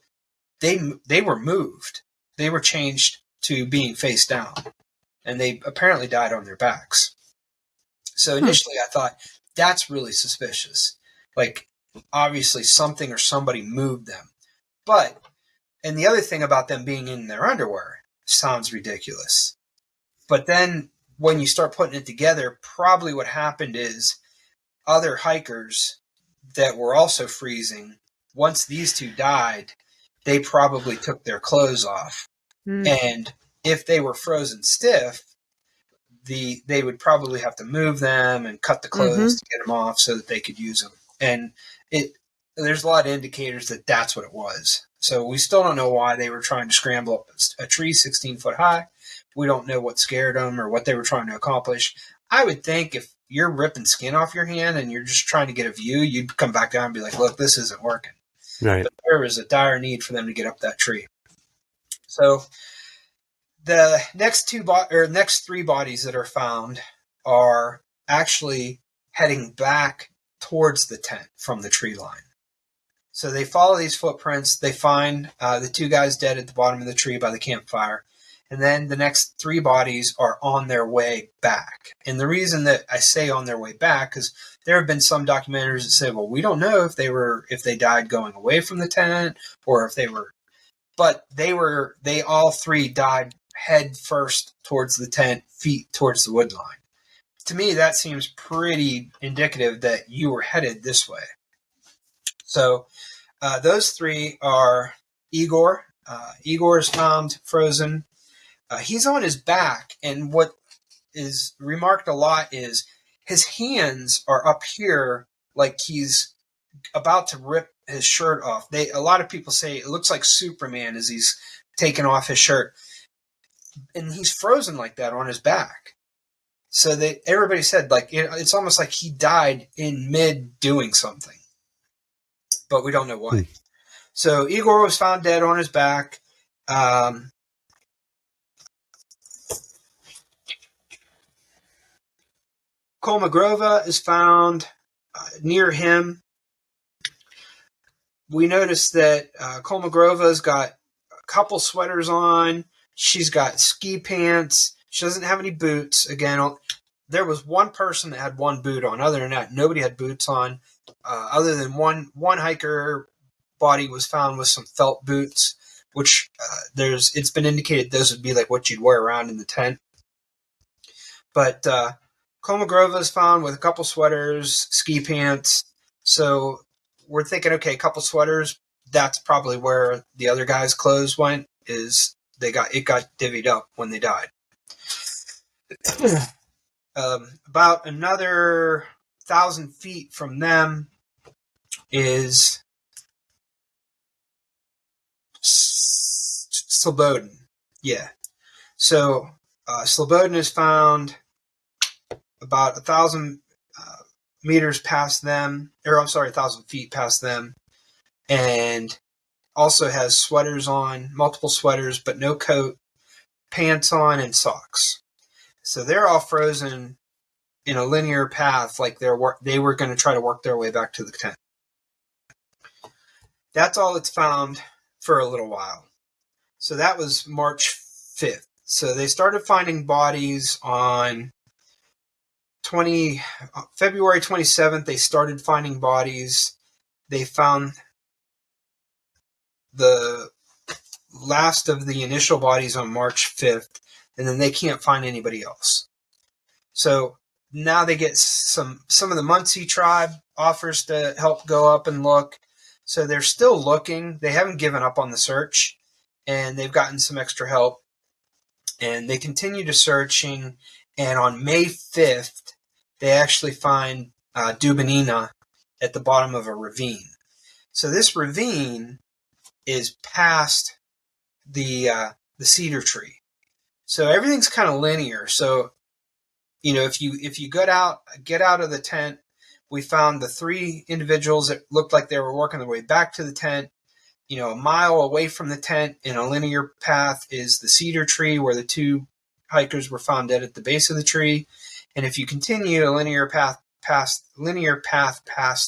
they were moved. They were changed to being face down. And they apparently died on their backs. So initially I thought, that's really suspicious. Like, obviously something or somebody moved them. And the other thing about them being in their underwear sounds ridiculous. But then when you start putting it together, probably what happened is other hikers that were also freezing, once these two died, they probably took their clothes off. And if they were frozen stiff, they would probably have to move them and cut the clothes to get them off so that they could use them. And there's a lot of indicators that that's what it was. So we still don't know why they were trying to scramble up a tree 16 foot high. We don't know what scared them or what they were trying to accomplish. I would think if you're ripping skin off your hand and you're just trying to get a view, you'd come back down and be like, look, this isn't working. Right. But there was a dire need for them to get up that tree. So the next three bodies that are found are actually heading back towards the tent from the tree line. So they follow these footprints. They find the two guys dead at the bottom of the tree by the campfire. And then the next three bodies are on their way back. And the reason that I say on their way back is there have been some documentaries that say, well, we don't know if they died going away from the tent or if they were, but they all three died head first towards the tent, feet towards the wood line. To me, that seems pretty indicative that you were headed this way. So those three are Igor. Igor is found frozen. He's on his back, and what is remarked a lot is his hands are up here like he's about to rip his shirt off. A lot of people say it looks like Superman as he's taking off his shirt. And he's frozen like that on his back. So everybody said like it's almost like he died in mid doing something. But we don't know why. So Igor was found dead on his back. Kolmogrova is found near him. We noticed that Kolmogrova's got a couple sweaters on. She's got ski pants. She doesn't have any boots. Again, there was one person that had one boot on. Other than that, nobody had boots on. Other than one hiker body was found with some felt boots, which it's been indicated those would be like what you'd wear around in the tent. But Kolmogrova is found with a couple sweaters, ski pants. So we're thinking, okay, a couple sweaters. That's probably where the other guy's clothes went. It got divvied up when they died. About another 1,000 feet from them is Slobodin. Yeah. So Slobodin is found about 1,000 meters past them, 1,000 feet past them, and also has sweaters on, multiple sweaters, but no coat, pants on, and socks. So they're all frozen in a linear path, like they were going to try to work their way back to the tent. That's all it's found for a little while. So that was March 5th. So they started finding bodies on February 27th. They started finding bodies. They found the last of the initial bodies on March 5th, and then they can't find anybody else. So now they get some of the Muncie tribe offers to help go up and look. So they're still looking. They haven't given up on the search, and they've gotten some extra help. And they continue to searching. And on May 5th, they actually find Dubinina at the bottom of a ravine. So this ravine is past the cedar tree. So everything's kind of linear. So, if you get out of the tent, we found the 3 individuals that looked like they were working their way back to the tent. A mile away from the tent in a linear path is the cedar tree where the 2 hikers were found dead at the base of the tree. And if you continue a linear path past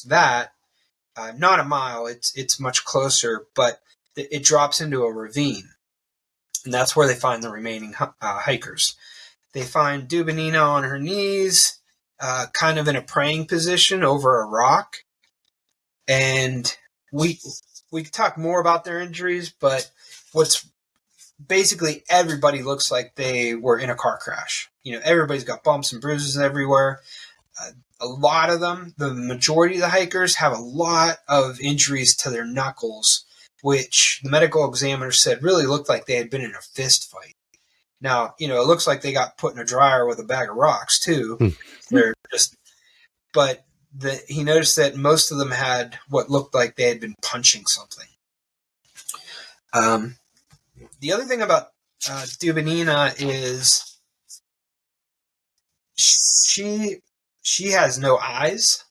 that, not a mile, it's much closer, but it drops into a ravine. And that's where they find the remaining hikers. They find Dubinina on her knees, kind of in a praying position over a rock. And we can talk more about their injuries, but basically everybody looks like they were in a car crash. Everybody's got bumps and bruises everywhere. A lot of them, the majority of the hikers, have a lot of injuries to their knuckles, which the medical examiner said really looked like they had been in a fist fight. Now, it looks like they got put in a dryer with a bag of rocks too. He noticed that most of them had what looked like they had been punching something. The other thing about Dubinina is she has no eyes,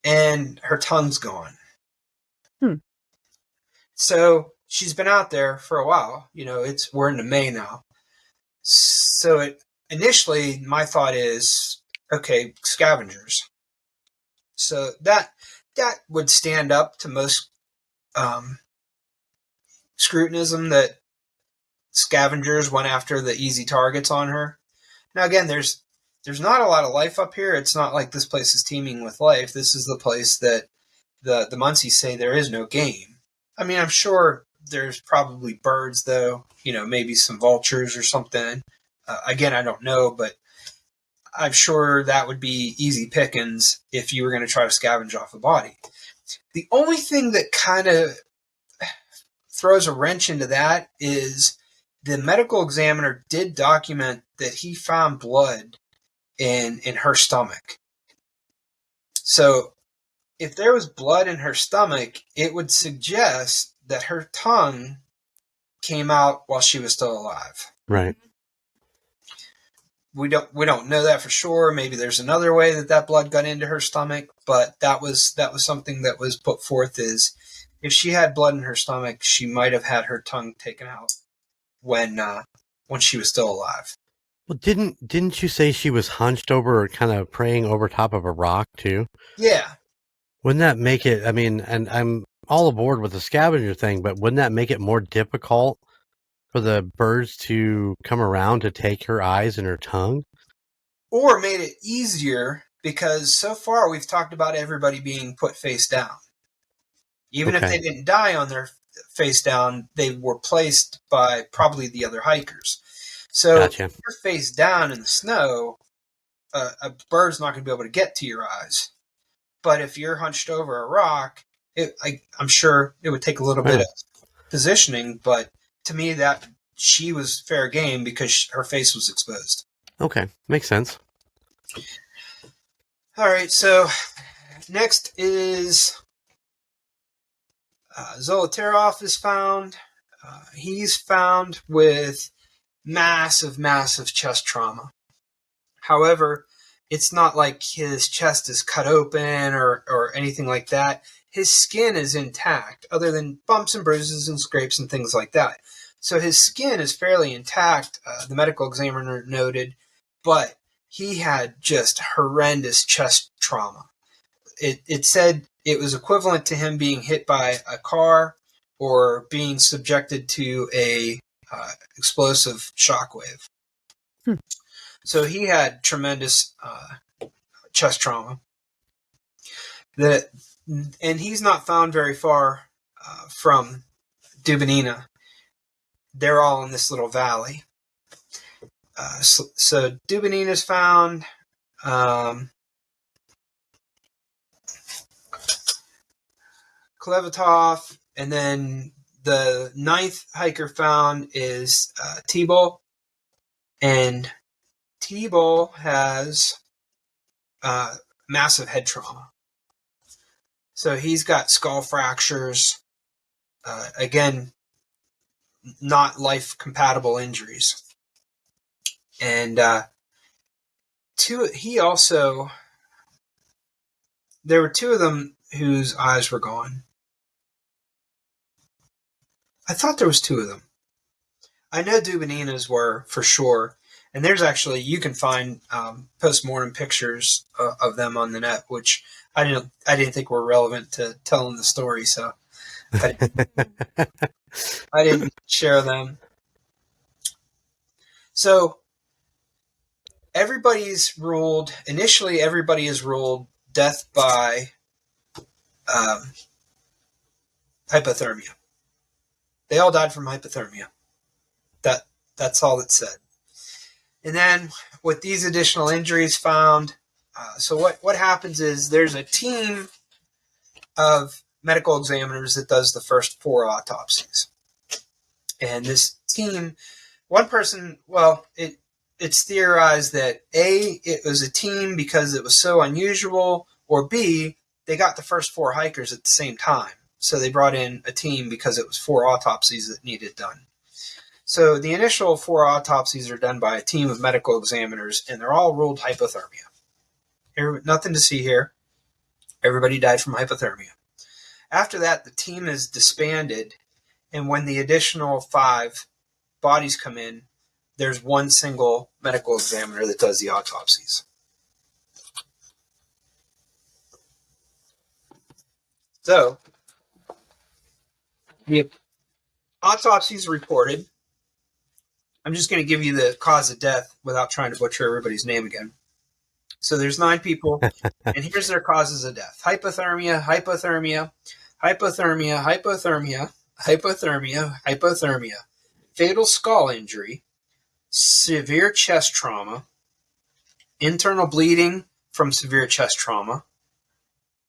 and her tongue's gone. So she's been out there for a while. We're into May now. So initially, my thought is, okay, scavengers. So that would stand up to most scrutinism, that scavengers went after the easy targets on her. Now, again, there's not a lot of life up here. It's not like this place is teeming with life. This is the place that the Muncies say there is no game. I mean, I'm sure there's probably birds, though, maybe some vultures or something. Again, I don't know, but I'm sure that would be easy pickings if you were going to try to scavenge off a body. The only thing that kind of throws a wrench into that is the medical examiner did document that he found blood in her stomach. So if there was blood in her stomach, it would suggest that her tongue came out while she was still alive. Right. We don't know that for sure. Maybe there's another way that blood got into her stomach, but that was something that was put forth, is if she had blood in her stomach, she might have had her tongue taken out when she was still alive. Well, didn't you say she was hunched over or kind of praying over top of a rock too? Yeah. Wouldn't that make it, I mean, and I'm all aboard with the scavenger thing, but wouldn't that make it more difficult for the birds to come around to take her eyes and her tongue? Or made it easier, because so far we've talked about everybody being put face down. Even if they didn't die on their face down, they were placed by probably the other hikers. So if you're face down in the snow, a bird's not going to be able to get to your eyes. But if you're hunched over a rock, I'm sure it would take a little bit of positioning, but to me that she was fair game because her face was exposed. Okay, makes sense. All right, so next is Zolotarov is found. He's found with massive chest trauma. However, it's not like his chest is cut open or anything like that. His skin is intact, other than bumps and bruises and scrapes and things like that. So his skin is fairly intact, the medical examiner noted, but he had just horrendous chest trauma. It said it was equivalent to him being hit by a car or being subjected to a explosive shockwave. So he had tremendous chest trauma. And he's not found very far from Dubinina. They're all in this little valley. So Dubinin is found. Klevetov, and then the 9th hiker found is T-Ball, and T-Ball has massive head trauma. So he's got skull fractures, again, not life-compatible injuries. And there were 2 of them whose eyes were gone. I thought there was 2 of them. I know Dubinina's were for sure, and there's actually, you can find post-mortem pictures of them on the net, which I didn't think were relevant to telling the story, so I didn't share them. So everybody is ruled death by hypothermia. They all died from hypothermia. That's all it said. And then with these additional injuries found, so what happens is there's a team of medical examiners that does the first 4 autopsies. And this team, one person, well, it's theorized that A, it was a team because it was so unusual, or B, they got the first 4 hikers at the same time. So they brought in a team because it was 4 autopsies that needed done. So the initial 4 autopsies are done by a team of medical examiners, and they're all ruled hypothermia. Nothing to see here. Everybody died from hypothermia. After that, the team is disbanded, and when the additional 5 bodies come in, there's one single medical examiner that does the autopsies. So, the autopsies reported. I'm just going to give you the cause of death without trying to butcher everybody's name again. So there's 9 people, and here's their causes of death. Hypothermia, hypothermia, hypothermia, hypothermia, hypothermia, hypothermia, fatal skull injury, severe chest trauma, internal bleeding from severe chest trauma.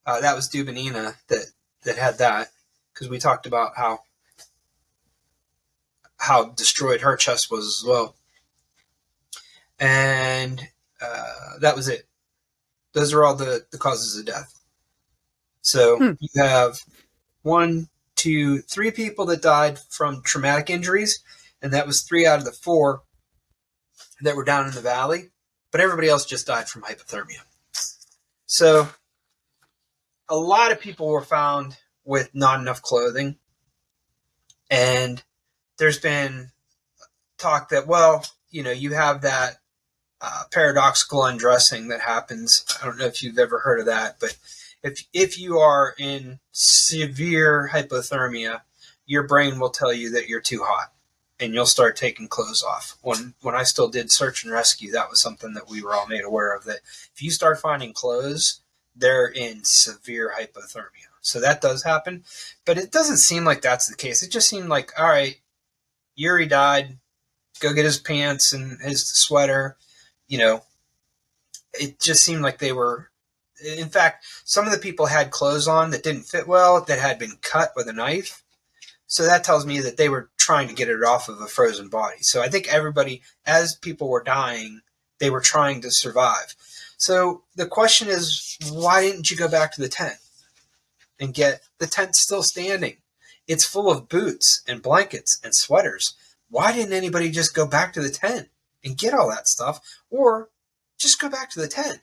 That was Dubinina that had that, because we talked about how destroyed her chest was as well. And that was it. Those are all the causes of death. So you have 1, 2, 3 people that died from traumatic injuries, and that was 3 out of the 4 that were down in the valley, but everybody else just died from hypothermia. So a lot of people were found with not enough clothing, and there's been talk that, well, you have that paradoxical undressing that happens. I don't know if you've ever heard of that, but if you are in severe hypothermia, your brain will tell you that you're too hot, and you'll start taking clothes off. When I still did search and rescue, that was something that we were all made aware of, that if you start finding clothes, they're in severe hypothermia. So that does happen, but it doesn't seem like that's the case. It just seemed like, all right, Yuri died, go get his pants and his sweater. It just seemed like they were, in fact, some of the people had clothes on that didn't fit well, that had been cut with a knife. So that tells me that they were trying to get it off of a frozen body. So I think everybody, as people were dying, they were trying to survive. So the question is, why didn't you go back to the tent and get the tent still standing? It's full of boots and blankets and sweaters. Why didn't anybody just go back to the tent and get all that stuff, or just go back to the tent?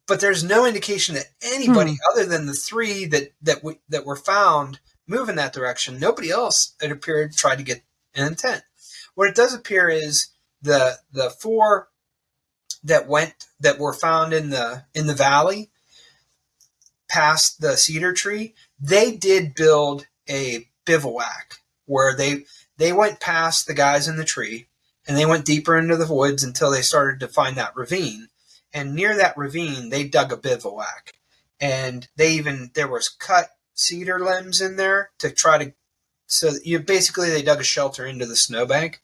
But there's no indication that anybody other than the 3 that were found move in that direction. Nobody else, it appeared, tried to get in the tent. What it does appear is the 4 that were found in the valley past the cedar tree, they did build a bivouac where they went past the guys in the tree, and they went deeper into the woods until they started to find that ravine. And near that ravine, they dug a bivouac, and there was cut cedar limbs in there to try to, so they dug a shelter into the snowbank,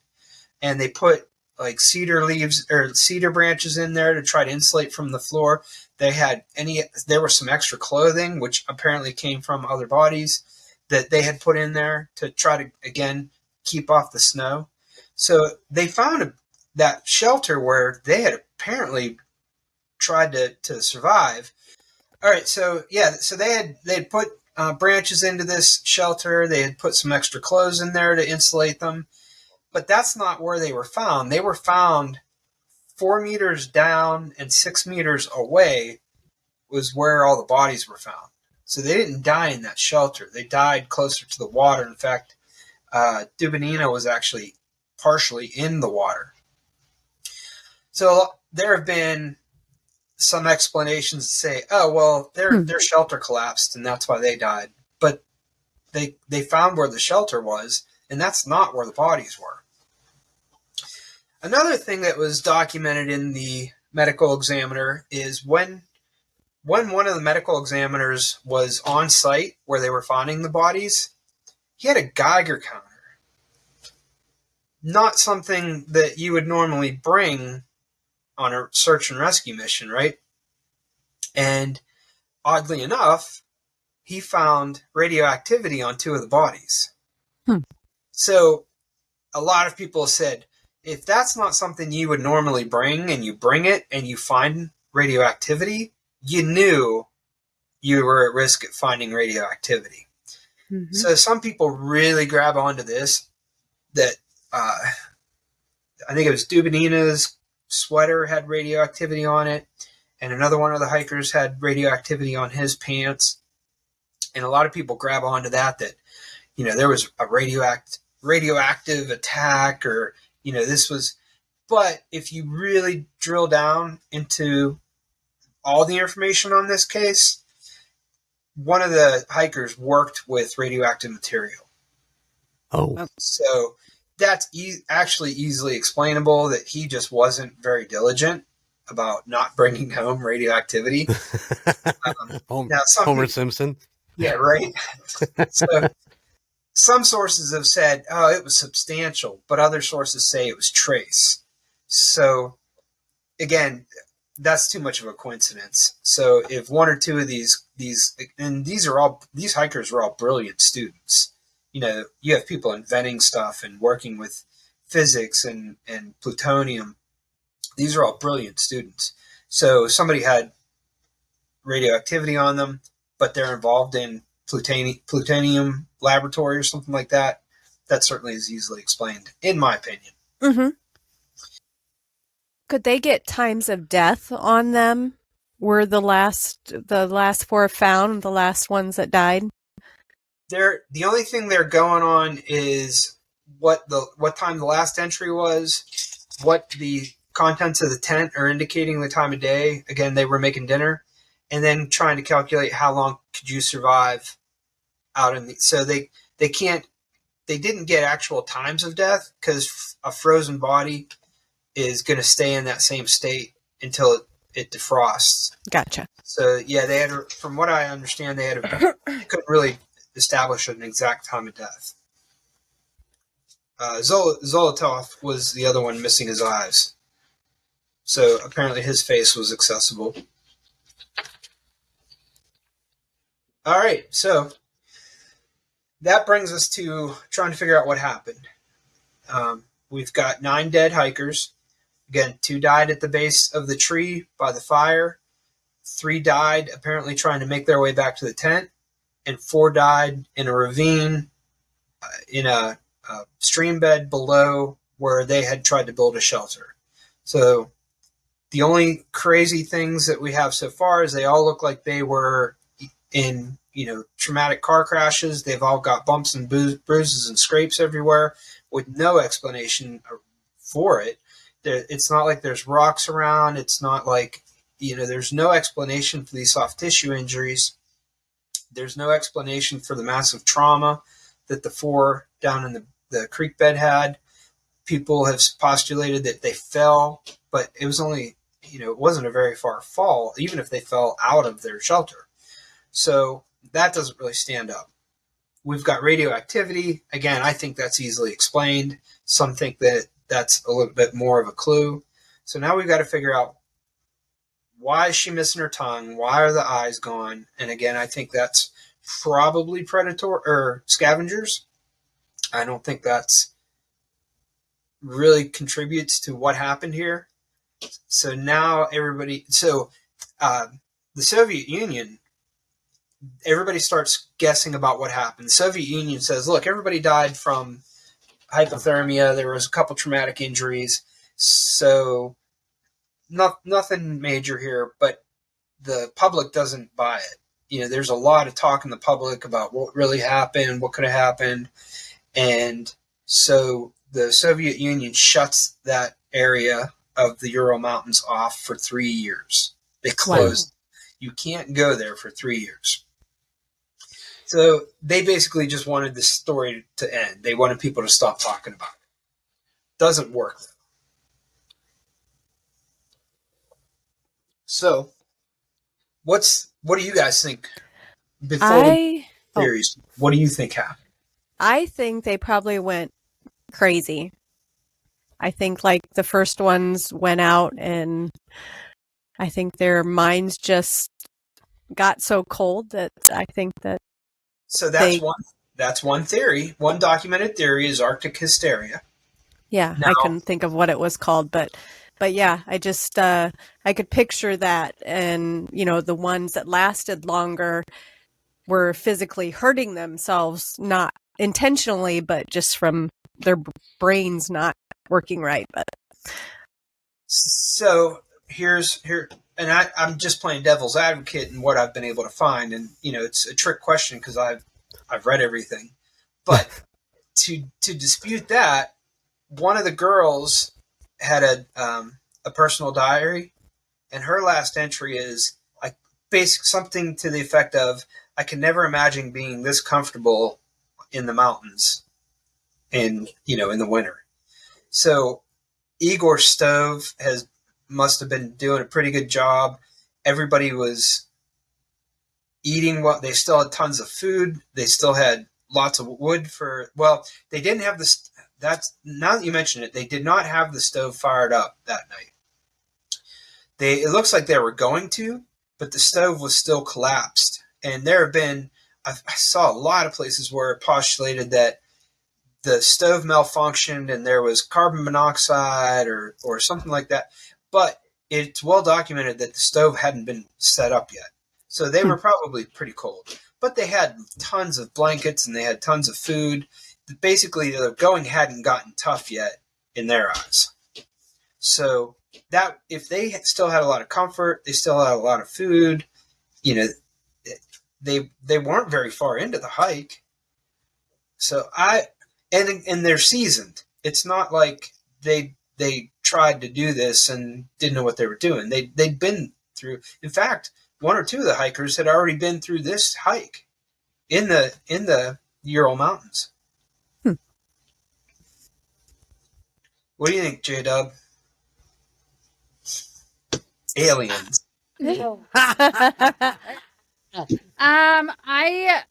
and they put like cedar leaves or cedar branches in there to try to insulate from the floor. There was some extra clothing, which apparently came from other bodies that they had put in there to try to, again, keep off the snow. So they found that shelter where they had apparently tried to survive. All right, so they had put branches into this shelter. They had put some extra clothes in there to insulate them, but that's not where they were found. They were found 4 meters down and 6 meters away was where all the bodies were found. So they didn't die in that shelter. They died closer to the water. In fact, Dubinina was actually partially in the water. So there have been some explanations to say, oh, well, their shelter collapsed and that's why they died. But they found where the shelter was, and that's not where the bodies were. Another thing that was documented in the medical examiner is when one of the medical examiners was on site where they were finding the bodies, he had a Geiger counter. Not something that you would normally bring on a search and rescue mission, right? And oddly enough, he found radioactivity on 2 of the bodies. So a lot of people said, if that's not something you would normally bring and you bring it and you find radioactivity, you knew you were at risk of finding radioactivity. Mm-hmm. So some people really grab onto this, that I think it was Dubinina's sweater had radioactivity on it, and another one of the hikers had radioactivity on his pants. And a lot of people grab onto that there was a radioactive attack, or this was. But if you really drill down into all the information on this case, one of the hikers worked with radioactive material. Oh. So that's actually easily explainable, that he just wasn't very diligent about not bringing home radioactivity. Homer Simpson. Yeah, right. So some sources have said, oh, it was substantial, but other sources say it was trace. So again, that's too much of a coincidence. So if 1 or 2 of these hikers were all brilliant students. You have people inventing stuff and working with physics and plutonium. These are all brilliant students. So somebody had radioactivity on them, but they're involved in plutonium laboratory or something like that. That certainly is easily explained, in my opinion. Mm-hmm. Could they get times of death on them? Were the last 4 found, the last ones that died? The only thing they're going on is what time the last entry was, what the contents of the tent are indicating the time of day. Again, they were making dinner, and then trying to calculate how long could you survive out in the. So they didn't get actual times of death, because a frozen body is going to stay in that same state until it defrosts. Gotcha. So yeah, they had, from what I understand, they couldn't really establish an exact time of death. Zolotov was the other one missing his eyes. So apparently his face was accessible. All right, so that brings us to trying to figure out what happened. We've got 9 dead hikers. Again, 2 died at the base of the tree by the fire. 3 died apparently trying to make their way back to the tent. And 4 died in a ravine in a stream bed below where they had tried to build a shelter. So the only crazy things that we have so far is they all look like they were in traumatic car crashes. They've all got bumps and bruises and scrapes everywhere with no explanation for it. It's not like there's rocks around. It's not like, there's no explanation for these soft tissue injuries. There's no explanation for the massive trauma that the 4 down in the creek bed had. People have postulated that they fell, but it was only, it wasn't a very far fall, even if they fell out of their shelter. So that doesn't really stand up. We've got radioactivity. Again, I think that's easily explained. Some think that that's a little bit more of a clue. So now we've got to figure out, why is she missing her tongue? Why are the eyes gone? And again, I think that's probably predator or scavengers. I don't think that's really contributes to what happened here. So now the Soviet Union, everybody starts guessing about what happened. The Soviet Union says, look, everybody died from hypothermia. There was a couple traumatic injuries. So nothing major here, but the public doesn't buy it. There's a lot of talk in the public about what really happened, what could have happened. And so the Soviet Union shuts that area of the Ural Mountains off for 3 years. They closed. Wow. You can't go there for 3 years. So they basically just wanted the story to end. They wanted people to stop talking about it. Doesn't work, though. So, what do you guys think? Theories, what do you think happened? I think they probably went crazy. I think like the first ones went out, and I think their minds just got so cold that I think that. So that's one theory. One documented theory is Arctic hysteria. Yeah, now, I couldn't think of what it was called, but yeah, I just I could picture that, and the ones that lasted longer were physically hurting themselves, not intentionally, but just from their brains not working right. But so and I'm just playing devil's advocate in what I've been able to find, and it's a trick question because I've read everything, but to dispute that, one of the girls had a personal diary, and her last entry is like something to the effect of, I can never imagine being this comfortable in the mountains in the winter. So Igor Stove must have been doing a pretty good job. Everybody was eating they still had tons of food. They still had lots of wood they didn't have this. Now that you mention it, they did not have the stove fired up that night. It looks like they were going to, but the stove was still collapsed. And there have been, I saw a lot of places where it postulated that the stove malfunctioned and there was carbon monoxide or something like that. But it's well documented that the stove hadn't been set up yet. So they were probably pretty cold. But they had tons of blankets and they had tons of food. Basically, the going hadn't gotten tough yet in their eyes. So that if they still had a lot of comfort, they still had a lot of food, they weren't very far into the hike. So and they're seasoned. It's not like they tried to do this and didn't know what they were doing. They'd been through. In fact, one or two of the hikers had already been through this hike in the Ural Mountains. What do you think, J-Dub? Aliens. I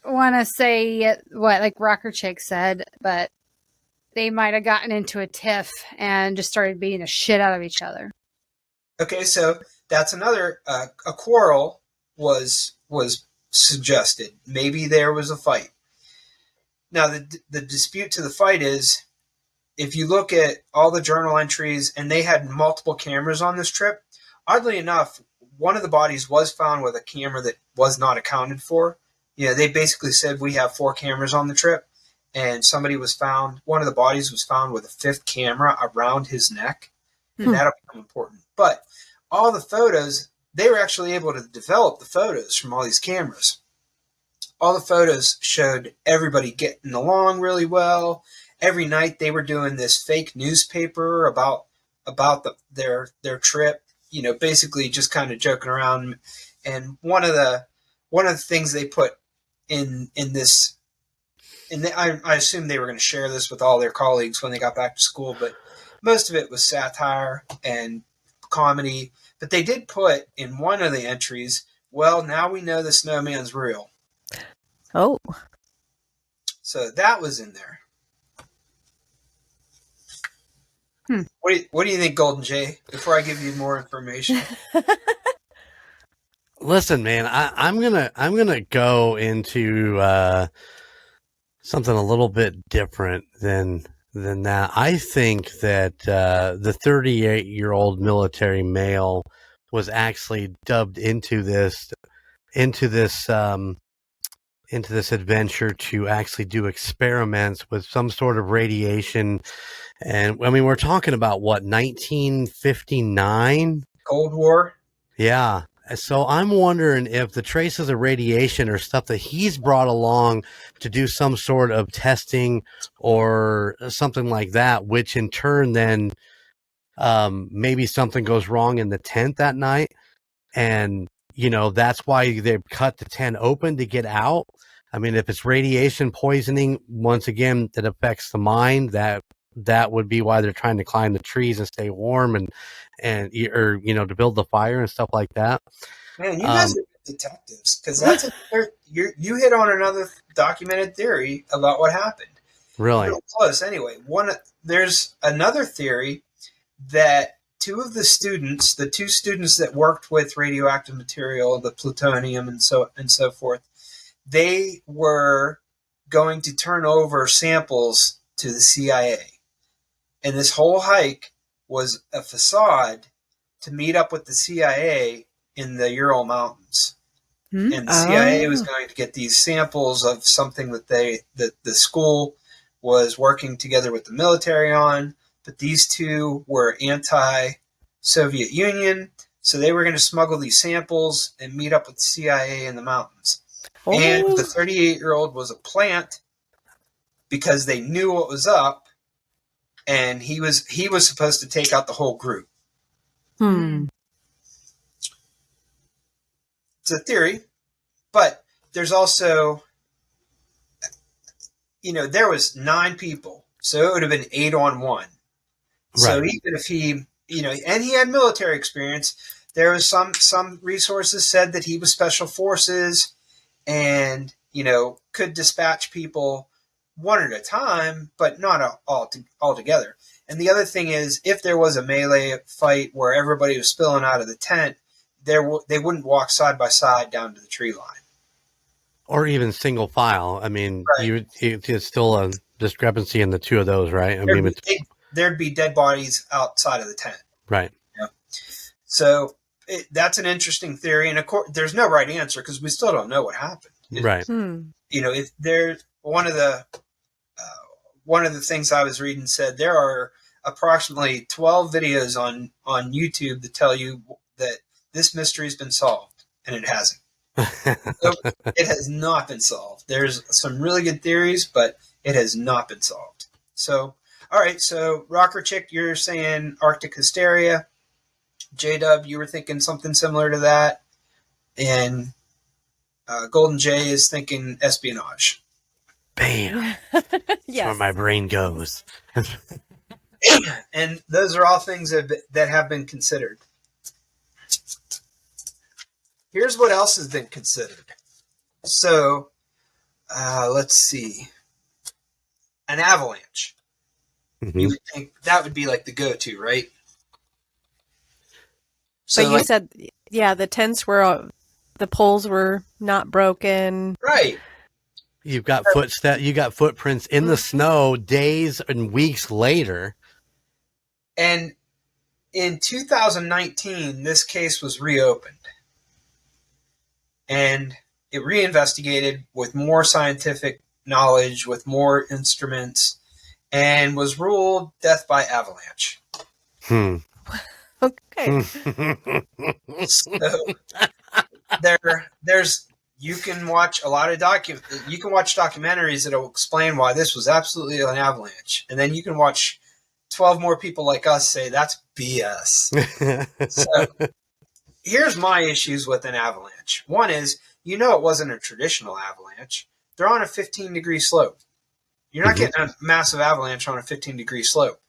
want to say what like Rocker Chick said, but they might have gotten into a tiff and just started beating the shit out of each other. Okay, so that's another a quarrel was suggested. Maybe there was a fight. Now the dispute to the fight is, if you look at all the journal entries, and they had multiple cameras on this trip, oddly enough, one of the bodies was found with a camera that was not accounted for. They basically said we have 4 cameras on the trip, and one of the bodies was found with a 5th camera around his neck, and that'll become important. But all the photos, they were actually able to develop the photos from all these cameras. All the photos showed everybody getting along really well. Every night they were doing this fake newspaper about their trip, basically just kind of joking around. And one of the things they put in this, and I assume they were going to share this with all their colleagues when they got back to school, but most of it was satire and comedy. But they did put in one of the entries, well, now we know the snowman's real. Oh. So that was in there. What do you think, Golden Jay? Before I give you more information. Listen, man, I'm gonna go into something a little bit different than that. I think that the 38-year-old military male was actually dubbed into this adventure to actually do experiments with some sort of radiation. And I mean, we're talking about what, 1959? Cold War? Yeah. So I'm wondering if the traces of radiation are stuff that he's brought along to do some sort of testing or something like that, which in turn then maybe something goes wrong in the tent that night. And, that's why they cut the tent open to get out. I mean, if it's radiation poisoning, once again, that affects the mind, that would be why they're trying to climb the trees and stay warm and to build the fire and stuff like that. Man, you guys are detectives, because you hit on another documented theory about what happened. Really? Real close. Anyway, there's another theory that the two students that worked with radioactive material, the plutonium and so forth, they were going to turn over samples to the CIA. And this whole hike was a facade to meet up with the CIA in the Ural Mountains. And the CIA was going to get these samples of something that the school was working together with the military on. But these two were anti-Soviet Union, so they were going to smuggle these samples and meet up with the CIA in the mountains. Oh. And the 38-year-old was a plant because they knew what was up, and he was supposed to take out the whole group. It's a theory, but there's also, there was 9 people, so it would have been 8 on 1. Right. So even if he, and he had military experience, there was some resources said that he was special forces and, could dispatch people one at a time, but not all together. And the other thing is, if there was a melee fight where everybody was spilling out of the tent, they wouldn't walk side by side down to the tree line. Or even single file. I mean, right. It's still a discrepancy in the two of those, right? There'd be dead bodies outside of the tent. Right. Yeah. So that's an interesting theory. And of course, there's no right answer because we still don't know what happened. Right. If there's one of the things I was reading said there are approximately 12 videos on YouTube that tell you that this mystery has been solved, and it hasn't. So it has not been solved. There's some really good theories, but it has not been solved. So, all right. So, Rocker Chick, you're saying Arctic hysteria. J-Dub, you were thinking something similar to that. And Golden Jay is thinking espionage. Bam. Yes. That's where my brain goes. And those are all things that have been considered. Here's what else has been considered. So, let's see. An avalanche. Mm-hmm. You would think that would be like the go-to, right? So but you said, the tents were, the poles were not broken. Right. You got footprints in the snow days and weeks later. And in 2019, this case was reopened. And it reinvestigated with more scientific knowledge, with more instruments, and was ruled death by avalanche. Okay. So there's you can watch a lot of documentaries that will explain why this was absolutely an avalanche, and then you can watch 12 more people like us say that's BS. So here's my issues with an avalanche. One is, it wasn't a traditional avalanche. They're on a 15-degree slope. You're not getting a massive avalanche on a 15-degree slope.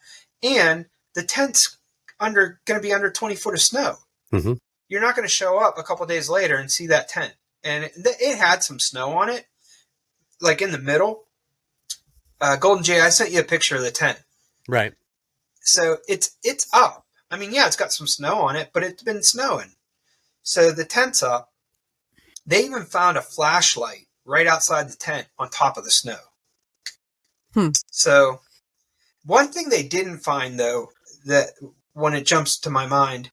And the tent's going to be under 20 foot of snow. Mm-hmm. You're not going to show up a couple days later and see that tent. And it had some snow on it, like in the middle. Golden Jay, I sent you a picture of the tent. Right. So it's up. I mean, yeah, it's got some snow on it, but it's been snowing. So the tent's up. They even found a flashlight right outside the tent on top of the snow. So one thing they didn't find, though, that when it jumps to my mind,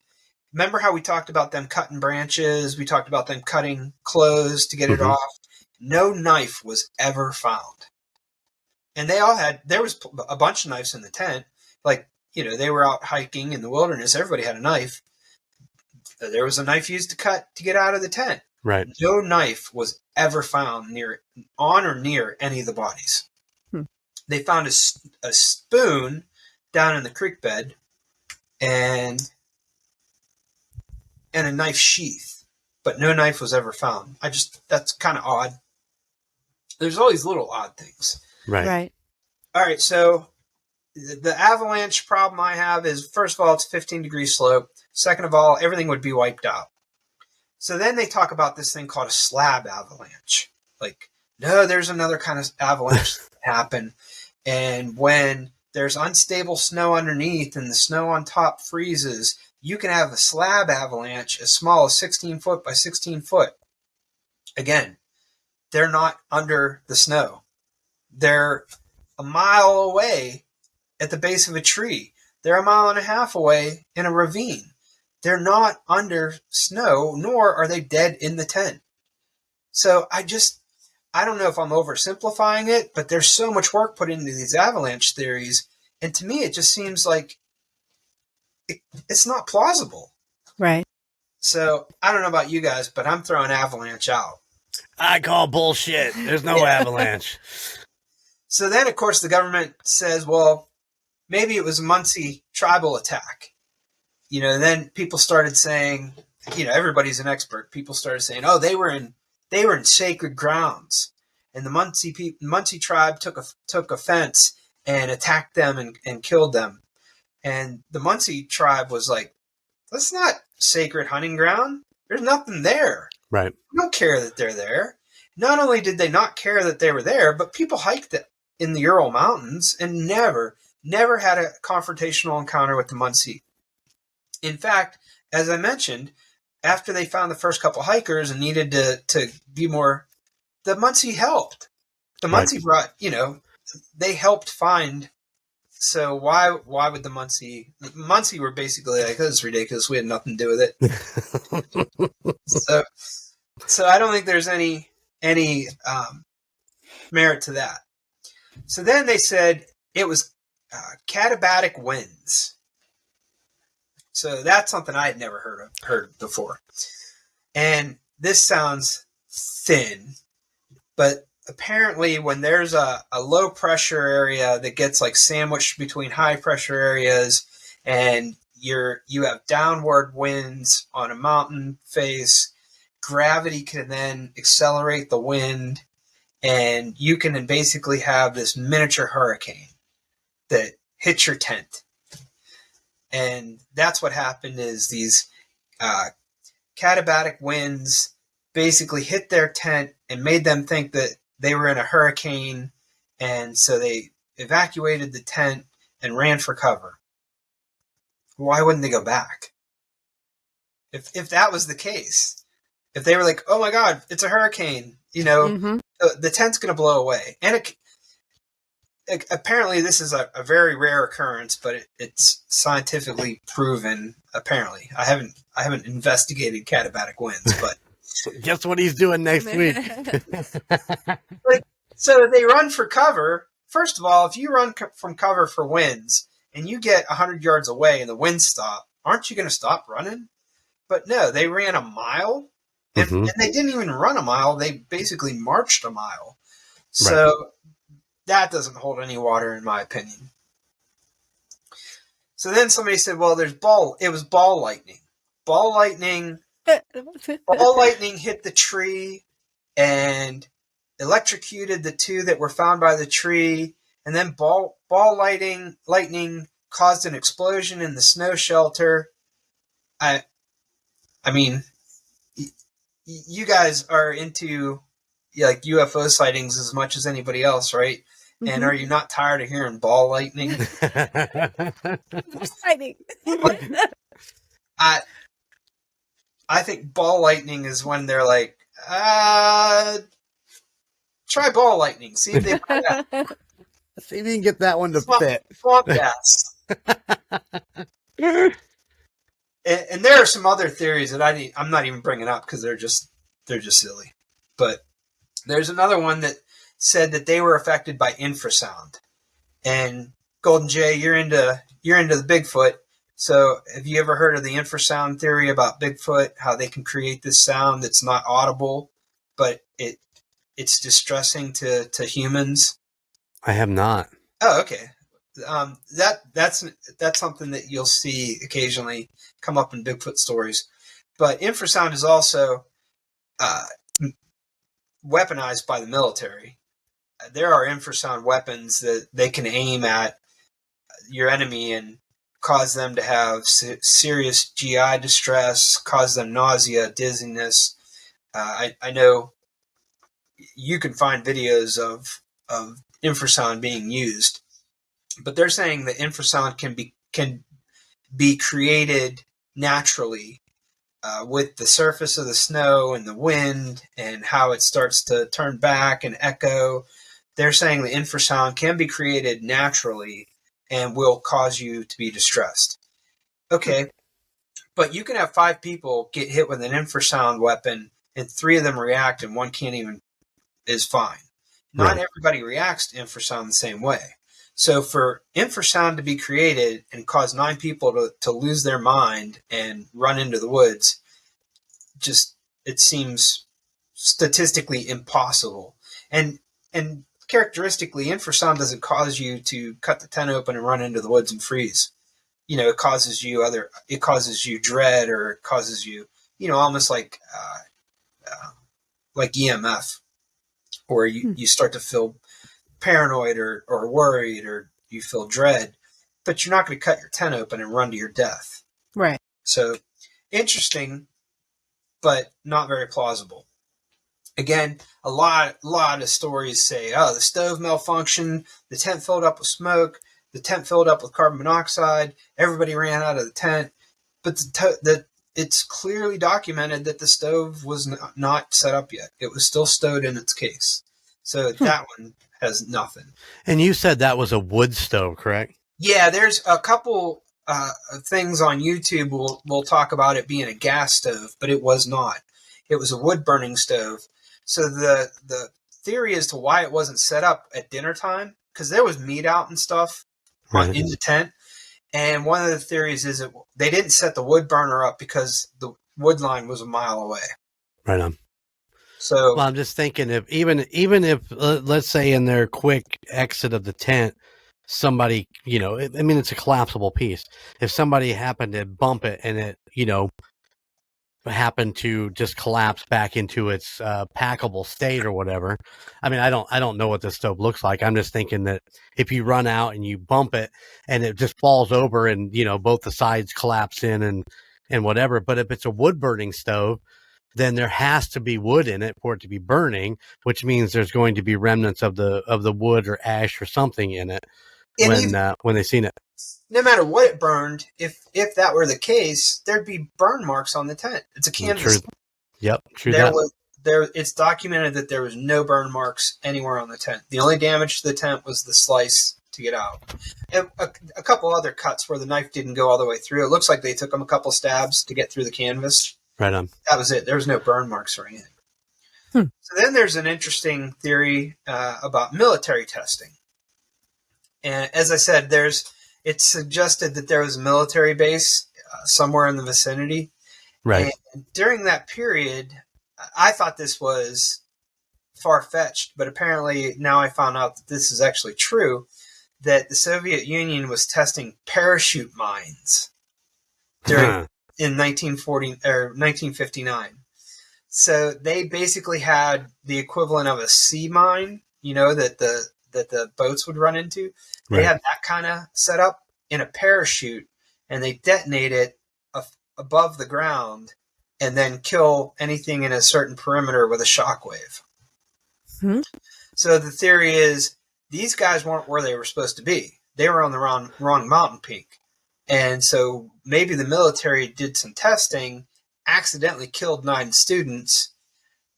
remember how we talked about them cutting branches? We talked about them cutting clothes to get it off. No knife was ever found. And they all had, there was a bunch of knives in the tent. Like, you know, they were out hiking in the wilderness. Everybody had a knife. There was a knife used to get out of the tent. Right. No knife was ever found on or near any of the bodies. They found a spoon down in the creek bed and a knife sheath, but no knife was ever found. That's kind of odd. There's always little odd things. Right. All right. So the avalanche problem I have is, first of all, it's a 15-degree slope. Second of all, everything would be wiped out. So then they talk about this thing called a slab avalanche. Like, no, there's another kind of avalanche that can happen. And when there's unstable snow underneath and the snow on top freezes, you can have a slab avalanche as small as 16 foot by 16 foot. Again, they're not under the snow. They're a mile away at the base of a tree. They're a mile and a half away in a ravine. They're not under snow, nor are they dead in the tent. So I don't know if I'm oversimplifying it, but there's so much work put into these avalanche theories. And to me, it just seems like it's not plausible. Right. So I don't know about you guys, but I'm throwing avalanche out. I call bullshit. There's no avalanche. So then, of course, the government says, well, maybe it was a Muncie tribal attack. You know, then people started saying, you know, everybody's an expert. People started saying, oh, they were in sacred grounds, and the Muncie tribe took offense and attacked them and killed them. And the Muncie tribe was like, that's not sacred hunting ground. There's nothing there. Right. We don't care that they're there. Not only did they not care that they were there, but people hiked it in the Ural Mountains and never had a confrontational encounter with the Muncie. In fact, as I mentioned, after they found the first couple hikers and needed to be more, the Muncie helped. The Muncie brought, you know, they helped find. So why would the Muncie were basically like, this is ridiculous. We had nothing to do with it. So I don't think there's any merit to that. So then they said it was katabatic winds. So that's something I had never heard before. And this sounds thin, but apparently when there's a low pressure area that gets like sandwiched between high pressure areas, and you have downward winds on a mountain face, gravity can then accelerate the wind, and you can basically have this miniature hurricane that hits your tent. And that's what happened is these katabatic winds basically hit their tent and made them think that they were in a hurricane. And so they evacuated the tent and ran for cover. Why wouldn't they go back? If that was the case, if they were like, oh my God, it's a hurricane, you know, the tent's going to blow away. And apparently this is a very rare occurrence, but it's scientifically proven. Apparently, I haven't investigated katabatic winds, but guess what he's doing next week. So they run for cover. First of all, if you run from cover for winds and you get 100 yards away and the winds stop, aren't you going to stop running? But no, they ran a mile, and they didn't even run a mile. They basically marched a mile. So that doesn't hold any water, in my opinion. So then somebody said, well, it was ball lightning. Ball lightning hit the tree and electrocuted the two that were found by the tree. And then ball lightning caused an explosion in the snow shelter. I mean, you guys are into like UFO sightings as much as anybody else, right? And are you not tired of hearing ball lightning? Exciting. I think ball lightning is when they're like, try ball lightning. See if they buy that. See if you can get that one to fit. Swamp gas. And there are some other theories that I'm not even bringing up because they're just silly. But there's another one that said that they were affected by infrasound. And Golden Jay, you're into the Bigfoot. So have you ever heard of the infrasound theory about Bigfoot? How they can create this sound that's not audible, but it's distressing to humans? I have not. Oh, okay. That's something that you'll see occasionally come up in Bigfoot stories. But infrasound is also weaponized by the military. There are infrasound weapons that they can aim at your enemy and cause them to have serious GI distress, cause them nausea, dizziness. I know you can find videos of infrasound being used, but they're saying that infrasound can be created naturally with the surface of the snow and the wind and how it starts to turn back and echo. They're saying the infrasound can be created naturally and will cause you to be distressed. Okay, but you can have 5 people get hit with an infrasound weapon and 3 of them react and one is fine. Not everybody reacts to infrasound the same way. So for infrasound to be created and cause 9 people to lose their mind and run into the woods, it seems statistically impossible. And characteristically, infrasound doesn't cause you to cut the tent open and run into the woods and freeze. It causes you dread, or it causes you, almost like EMF, or you start to feel paranoid or worried, or you feel dread, but you're not going to cut your tent open and run to your death. Right. So interesting, but not very plausible. Again, a lot of stories say, the stove malfunctioned, the tent filled up with smoke, the tent filled up with carbon monoxide, everybody ran out of the tent. But it's clearly documented that the stove was not set up yet. It was still stowed in its case. So that one has nothing. And you said that was a wood stove, correct? Yeah, there's a couple things on YouTube we'll talk about it being a gas stove, but it was not. It was a wood burning stove. So the theory as to why it wasn't set up at dinner time, because there was meat out and stuff in the tent. And one of the theories is that they didn't set the wood burner up because the wood line was a mile away. Right on. So, well, I'm just thinking if even if let's say in their quick exit of the tent, somebody, it's a collapsible piece. If somebody happened to bump it and it, happened to just collapse back into its packable state or whatever. I mean, I don't know what this stove looks like. I'm just thinking that if you run out and you bump it and it just falls over and, both the sides collapse in and whatever. But if it's a wood burning stove, then there has to be wood in it for it to be burning, which means there's going to be remnants of the wood or ash or something in it when they seen it. No matter what it burned, if that were the case, there'd be burn marks on the tent. It's a canvas. True. Yep. True. It's documented that there was no burn marks anywhere on the tent. The only damage to the tent was the slice to get out. And a couple other cuts where the knife didn't go all the way through. It looks like they took them a couple stabs to get through the canvas. Right on. That was it. There was no burn marks or anything. So then there's an interesting theory about military testing. And as I said, it's suggested that there was a military base somewhere in the vicinity. Right. And during that period, I thought this was far-fetched, but apparently now I found out that this is actually true, that the Soviet Union was testing parachute mines in 1959. So they basically had the equivalent of a sea mine, that the boats would run into. They had that kind of set up in a parachute, and they detonate it above the ground and then kill anything in a certain perimeter with a shockwave. So the theory is these guys weren't where they were supposed to be. They were on the wrong mountain peak. And so maybe the military did some testing, accidentally killed 9 students,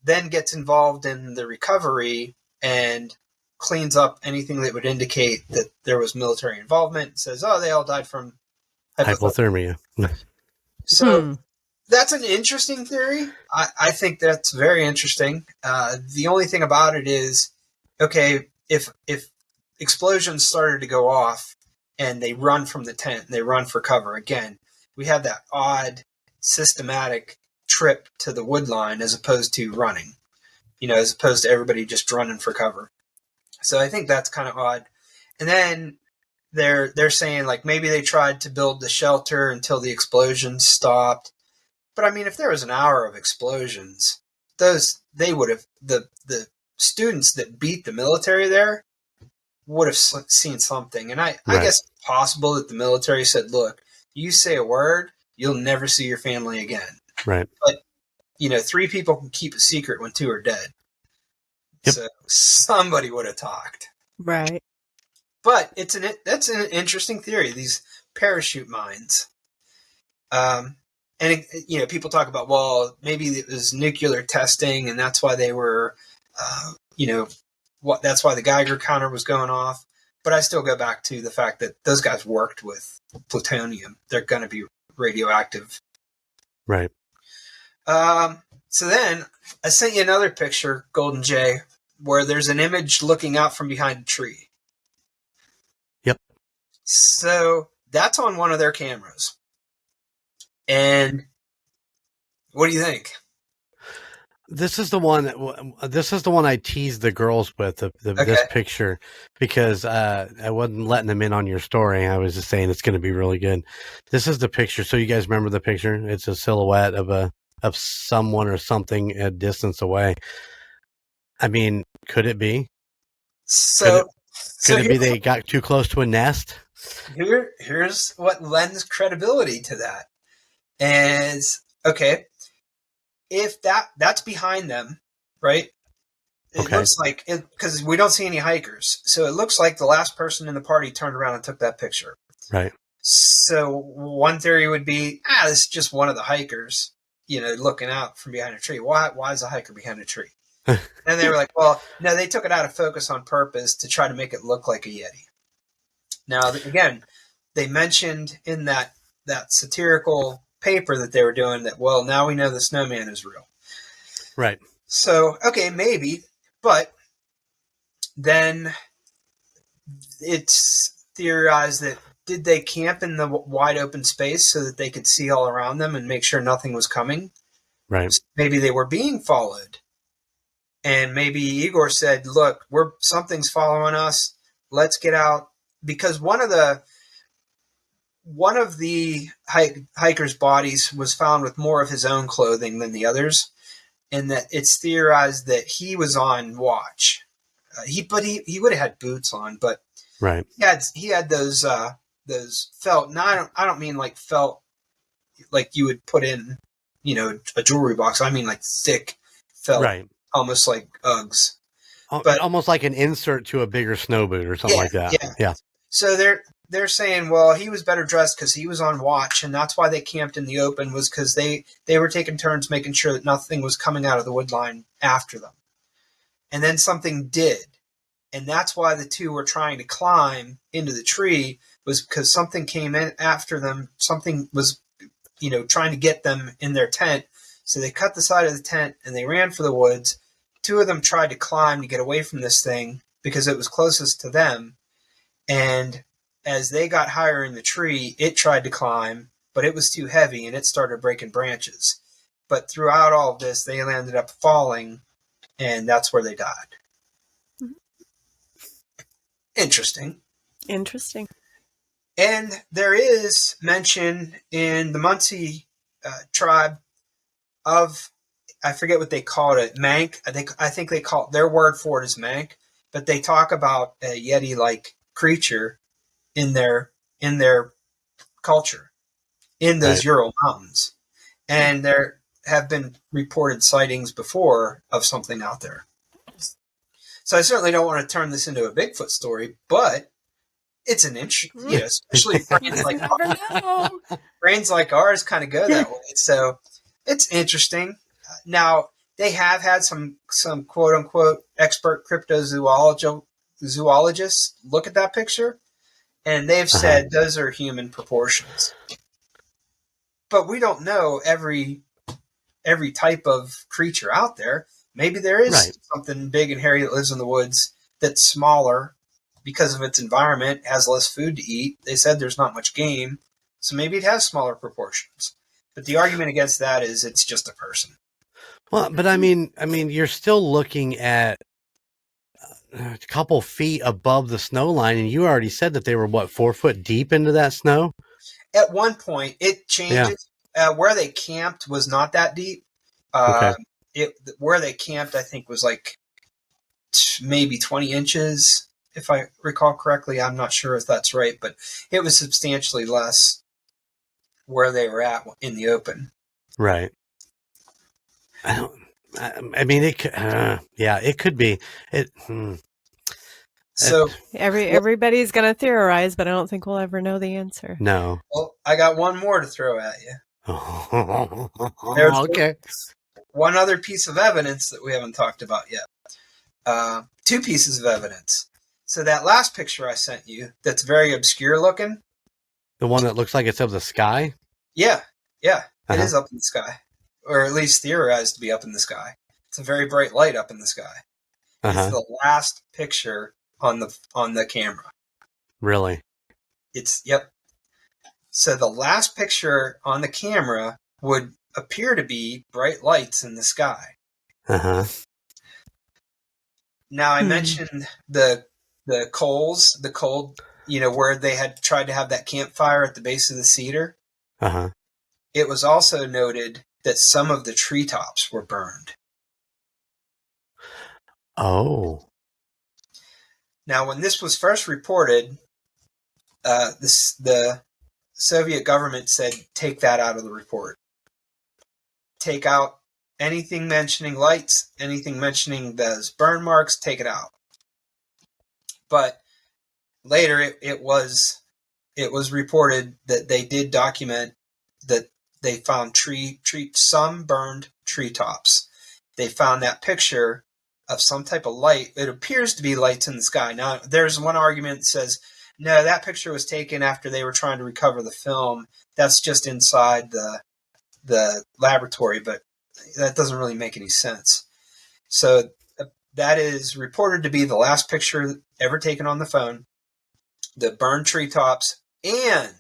then gets involved in the recovery and cleans up anything that would indicate that there was military involvement, says, oh, they all died from hypothermia. So that's an interesting theory. I think that's very interesting. The only thing about it is, okay, if explosions started to go off and they run from the tent and they run for cover again, we have that odd systematic trip to the wood line as opposed to running, as opposed to everybody just running for cover. So I think that's kind of odd. And then they're saying like maybe they tried to build the shelter until the explosions stopped. But I mean, if there was an hour of explosions, they would have the students that beat the military there would have seen something. And I guess it's possible that the military said, look, you say a word, you'll never see your family again. Right. But 3 people can keep a secret when 2 are dead. Yep. So somebody would have talked. Right. But that's an interesting theory, these parachute mines. And people talk about, well, maybe it was nuclear testing and that's why they were, that's why the Geiger counter was going off. But I still go back to the fact that those guys worked with plutonium. They're going to be radioactive. Right. So then I sent you another picture, Golden Jay, where there's an image looking out from behind a tree. Yep. So that's on one of their cameras. And what do you think? This is the one I teased the girls with this picture because I wasn't letting them in on your story. I was just saying it's going to be really good. This is the picture. So you guys remember the picture? It's a silhouette of someone or something a distance away. I mean, could it be? Could it be they got too close to a nest? Here's what lends credibility to that. Is, okay, if that's behind them, right? It looks like it, because we don't see any hikers. So it looks like the last person in the party turned around and took that picture. Right. So one theory would be, this is just one of the hikers, looking out from behind a tree. Why is a hiker behind a tree? And they were like, well, no, they took it out of focus on purpose to try to make it look like a Yeti. Now, again, they mentioned in that satirical paper that they were doing that, well, now we know the snowman is real. Right. So, okay, maybe, but then it's theorized that did they camp in the wide open space so that they could see all around them and make sure nothing was coming? Right. Maybe they were being followed. And maybe Igor said, look, something's following us. Let's get out. Because one of the hiker's bodies was found with more of his own clothing than the others, and that it's theorized that he was on watch. He would have had boots on, but right. He had those felt. Now I don't mean like felt like you would put in a jewelry box. I mean like thick felt, right? Almost like Uggs, but almost like an insert to a bigger snow boot or something like that. Yeah. So they're saying, well, he was better dressed because he was on watch, and that's why they camped in the open, was because they were taking turns making sure that nothing was coming out of the wood line after them. And then something did. And that's why the 2 were trying to climb into the tree, was because something came in after them. Something was, trying to get them in their tent. So they cut the side of the tent and they ran for the woods. 2 of them tried to climb to get away from this thing because it was closest to them. And as they got higher in the tree, it tried to climb, but it was too heavy and it started breaking branches. But throughout all of this, they ended up falling, and that's where they died. Mm-hmm. Interesting. And there is mention in the Munsee tribe of, I forget what they called it, Mank. I think they call it, their word for it is Mank, but they talk about a Yeti-like creature in their culture, in those Ural Mountains. And there have been reported sightings before of something out there. So I certainly don't want to turn this into a Bigfoot story, but it's an interesting, especially brains like ours kind of go that way. So it's interesting. Now, they have had some quote unquote expert cryptozoologists look at that picture, and they've said those are human proportions. But we don't know every type of creature out there. Maybe there is something big and hairy that lives in the woods that's smaller because of its environment, has less food to eat. They said there's not much game, so maybe it has smaller proportions. But the argument against that is it's just a person. Well, but I mean, you're still looking at a couple feet above the snow line, and you already said that they were, 4 foot deep into that snow? At one point, it changes. Yeah. Where they camped was not that deep. Okay. Where they camped, I think, was like maybe 20 inches, if I recall correctly. I'm not sure if that's right, but it was substantially less where they were at in the open. Right. I mean, it could, it could be. So everybody's going to theorize, but I don't think we'll ever know the answer. No. Well, I got one more to throw at you. Okay. One other piece of evidence that we haven't talked about yet. 2 pieces of evidence. So that last picture I sent you, that's very obscure looking. The one that looks like it's of the sky? Yeah. It is up in the sky. Or at least theorized to be up in the sky. It's a very bright light up in the sky. It's the last picture on the camera. Really? Yep. So the last picture on the camera would appear to be bright lights in the sky. Now I mentioned the cold, where they had tried to have that campfire at the base of the cedar. It was also noted that some of the treetops were burned. Oh. Now, when this was first reported, the Soviet government said, take that out of the report. Take out anything mentioning lights, anything mentioning those burn marks, take it out. But later it was reported that they did document that they found some burned treetops. They found that picture of some type of light. It appears to be lights in the sky. Now, there's one argument that says, no, that picture was taken after they were trying to recover the film. That's just inside the laboratory, but that doesn't really make any sense. So that is reported to be the last picture ever taken on the phone. The burned treetops, and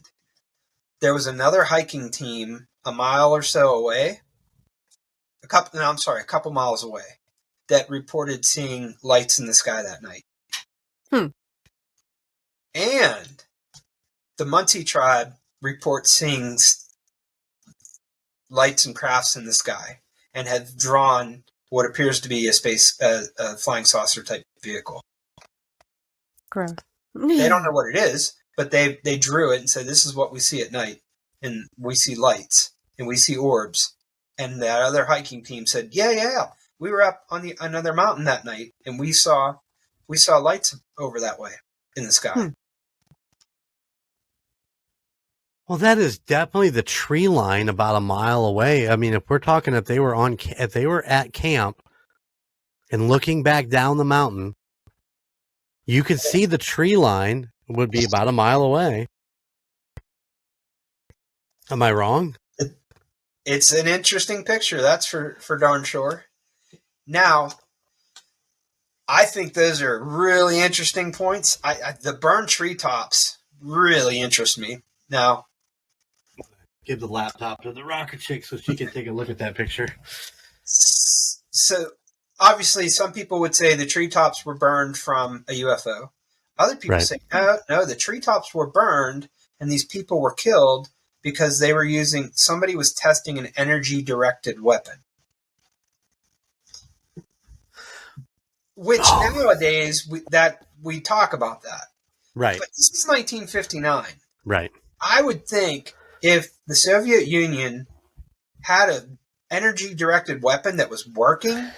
there was another hiking team a mile or so away, a couple miles away, that reported seeing lights in the sky that night. And the Munti tribe reports seeing lights and crafts in the sky and have drawn what appears to be a flying saucer type vehicle. Gross. They don't know what it is, but they drew it and said, this is what we see at night. And we see lights and we see orbs. And that other hiking team said, yeah. We were up on another mountain that night and we saw lights over that way in the sky. Well, that is definitely the tree line about a mile away. I mean, if we're talking, if they were at camp and looking back down the mountain, you could see the tree line would be about a mile away. Am I wrong? It's an interesting picture. That's for darn sure. Now, I think those are really interesting points. The burned treetops really interest me. Now, give the laptop to the rocker chick so she can take a look at that picture. So, obviously, some people would say the treetops were burned from a UFO. Other people say, no, the treetops were burned and these people were killed because somebody was testing an energy-directed weapon. Which nowadays, we talk about that. Right. But this is 1959. Right. I would think if the Soviet Union had an energy-directed weapon that was working,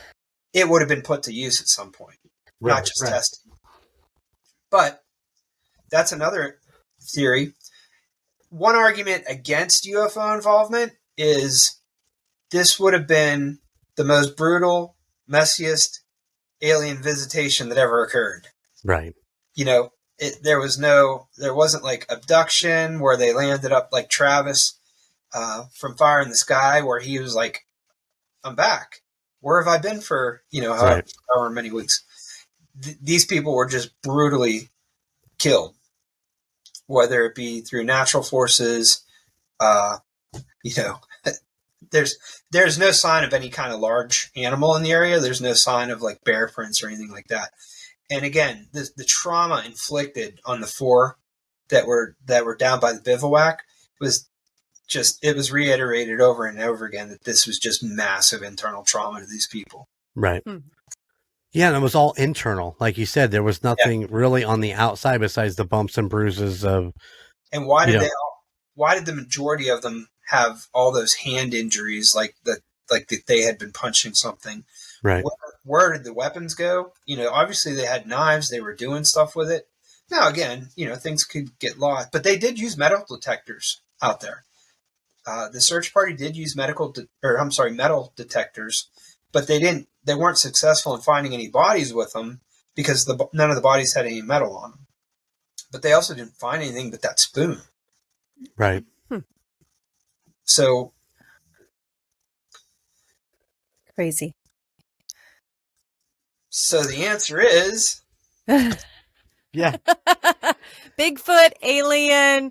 it would have been put to use at some point. not just testing. But that's another theory. One argument against UFO involvement is this would have been the most brutal, messiest alien visitation that ever occurred. Right. There wasn't like abduction where they landed up like Travis from Fire in the Sky, where he was like, I'm back. Where have I been for, however many weeks? These people were just brutally killed, whether it be through natural forces. There's no sign of any kind of large animal in the area. There's no sign of like bear prints or anything like that. And again, the trauma inflicted on the 4 that were down by the bivouac was reiterated over and over again that this was just massive internal trauma to these people. Right. Yeah, and it was all internal. Like you said, there was nothing really on the outside besides the bumps and bruises of. And why did the majority of them have all those hand injuries, like that they had been punching something? Right. Where did the weapons go? Obviously they had knives. They were doing stuff with it. Now, again, things could get lost, but they did use metal detectors out there. The search party did use metal detectors, but they weren't successful in finding any bodies with them because none of the bodies had any metal on them. But they also didn't find anything but that spoon. Right. So crazy. So the answer is yeah. Bigfoot, alien,